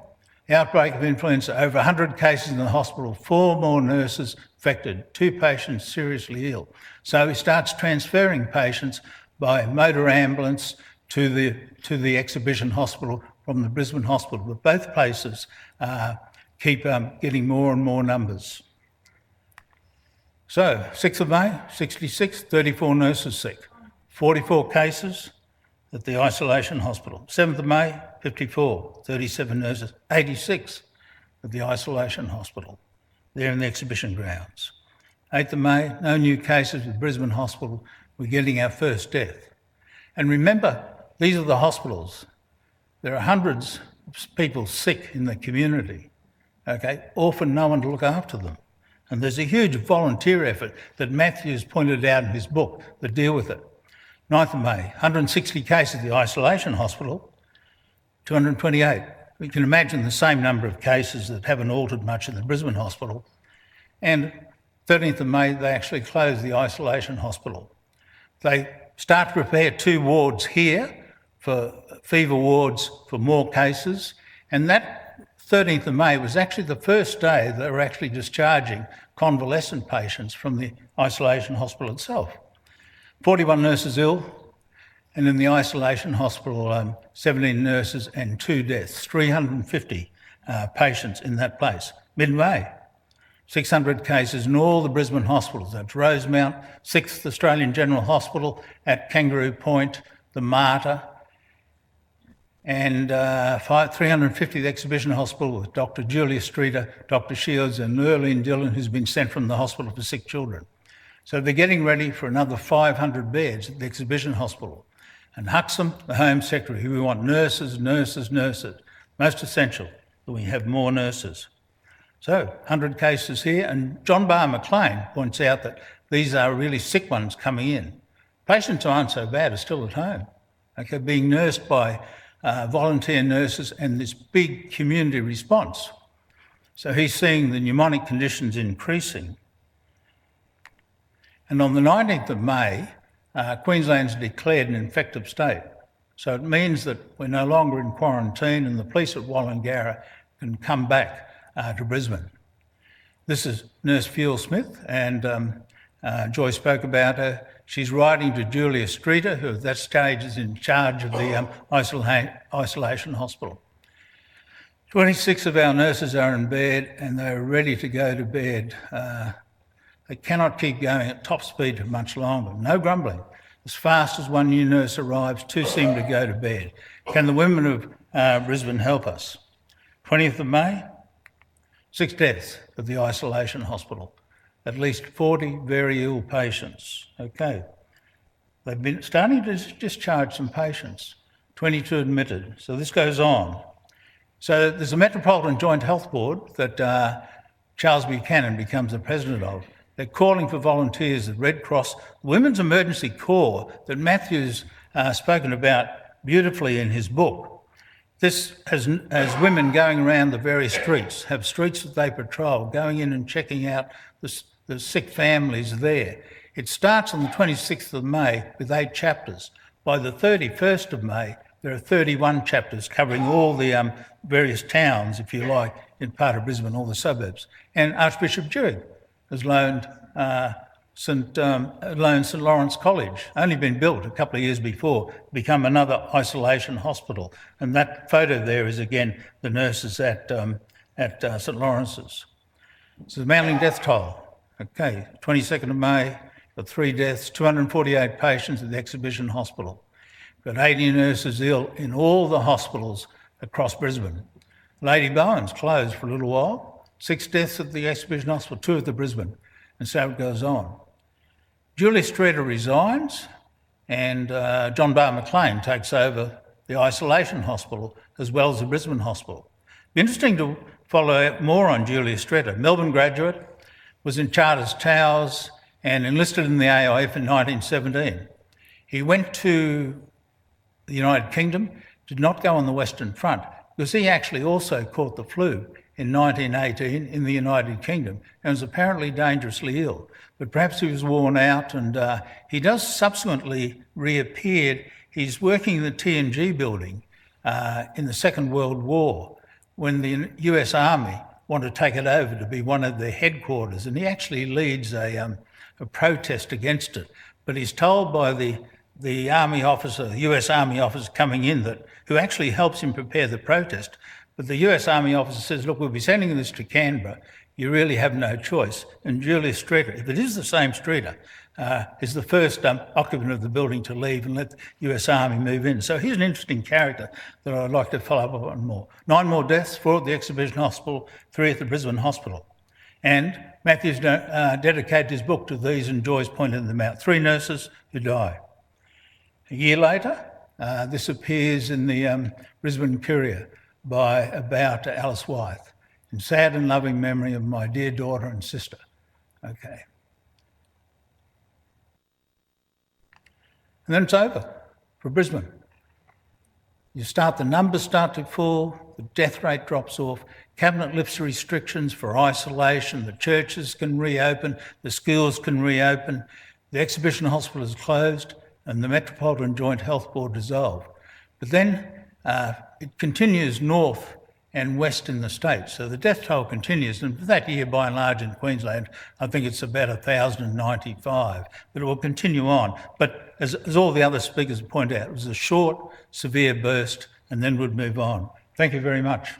outbreak of influenza, over 100 cases in the hospital, 4 more nurses affected, 2 patients seriously ill. So he starts transferring patients by motor ambulance to the exhibition hospital from the Brisbane hospital. But both places keep getting more and more numbers. So 6th of May, 66, 34 nurses sick, 44 cases at the isolation hospital. 7th of May, 54, 37 nurses, 86 at the isolation hospital, there in the exhibition grounds. 8th of May, no new cases at Brisbane Hospital. We're getting our first death. And remember, these are the hospitals. There are hundreds of people sick in the community, okay? Often no one to look after them. And there's a huge volunteer effort that Matthews pointed out in his book that deal with it. 9th of May, 160 cases at the isolation hospital, 228. We can imagine the same number of cases that haven't altered much in the Brisbane hospital. And 13th of May, they actually closed the isolation hospital. They start to prepare 2 wards here for fever wards for more cases. And that 13th of May was actually the first day they were actually discharging convalescent patients from the isolation hospital itself. 41 nurses ill, and in the isolation hospital, 17 nurses and 2 deaths, 350 patients in that place. Mid-May, 600 cases in all the Brisbane hospitals. That's Rosemount, 6th Australian General Hospital, at Kangaroo Point, the Mater, and 350 the Exhibition Hospital with Dr. Julia Streeter, Dr. Shields and Erlene Dillon, who's been sent from the hospital for sick children. So they're getting ready for another 500 beds at the Exhibition Hospital. And Huxham, the Home Secretary, who we want nurses, nurses, nurses. Most essential that we have more nurses. So 100 cases here, and John Barr McLean points out that these are really sick ones coming in. Patients who aren't so bad are still at home, okay, being nursed by volunteer nurses and this big community response. So he's seeing the pneumonic conditions increasing. And on the 19th of May, Queensland's declared an infective state. So it means that we're no longer in quarantine and the police at Wallangarra can come back to Brisbane. This is Nurse Fuel Smith, and Joy spoke about her. She's writing to Julia Streeter, who at that stage is in charge of the isolation hospital. 26 of our nurses are in bed and they're ready to go to bed. They cannot keep going at top speed for much longer. No grumbling. As fast as one new nurse arrives, 2 seem to go to bed. Can the women of Brisbane help us? 20th of May, 6 deaths at the isolation hospital. At least 40 very ill patients. Okay. They've been starting to discharge some patients. 22 admitted. So this goes on. So there's a Metropolitan Joint Health Board that Charles Buchanan becomes the president of. They're calling for volunteers at Red Cross, Women's Emergency Corps that Matthew's spoken about beautifully in his book. This has women going around the various streets, have streets that they patrol, going in and checking out the sick families there. It starts on the 26th of May with 8 chapters. By the 31st of May, there are 31 chapters covering all the various towns, if you like, in part of Brisbane, all the suburbs. And Archbishop Durig has loaned St Lawrence College, only been built a couple of years before, to become another isolation hospital. And that photo there is again the nurses at St Lawrence's. So the mounting death toll. Okay, 22nd of May, got 3 deaths, 248 patients at the Exhibition Hospital. Got 80 nurses ill in all the hospitals across Brisbane. Lady Bowen's closed for a little while. 6 deaths at the Exhibition Hospital, 2 at the Brisbane, and so it goes on. Julia Streeter resigns, and John Barr McLean takes over the isolation hospital as well as the Brisbane hospital. Interesting to follow more on Julia Streeter. Melbourne graduate, was in Charters Towers and enlisted in the AIF in 1917. He went to the United Kingdom, did not go on the Western Front, because he actually also caught the flu in 1918 in the United Kingdom and was apparently dangerously ill. But perhaps he was worn out, and he does subsequently reappeared. He's working in the TNG building in the Second World War when the US Army want to take it over to be one of their headquarters, and he actually leads a protest against it. But he's told by the army officer, the US Army officer coming in, who actually helps him prepare the protest. But the US Army officer says, look, we'll be sending this to Canberra. you really have no choice. And Julius Streeter, if it is the same Streeter, is the first occupant of the building to leave and let the US Army move in. So he's an interesting character that I'd like to follow up on more. 9 more deaths, 4 at the Exhibition Hospital, 3 at the Brisbane Hospital. And Matthews dedicated his book to these, and Joyce pointed them out. 3 nurses who die. A year later, this appears in the Brisbane Courier about Alice Wythe, in sad and loving memory of my dear daughter and sister. Okay. And then it's over for Brisbane. The numbers start to fall, the death rate drops off, Cabinet lifts restrictions for isolation, the churches can reopen, the schools can reopen, the Exhibition Hospital is closed, and the Metropolitan Joint Health Board dissolved. But then it continues north and west in the states. So the death toll continues, and for that year, by and large, in Queensland, I think it's about 1,095, but it will continue on. But as all the other speakers point out, it was a short, severe burst, and then would move on. Thank you very much.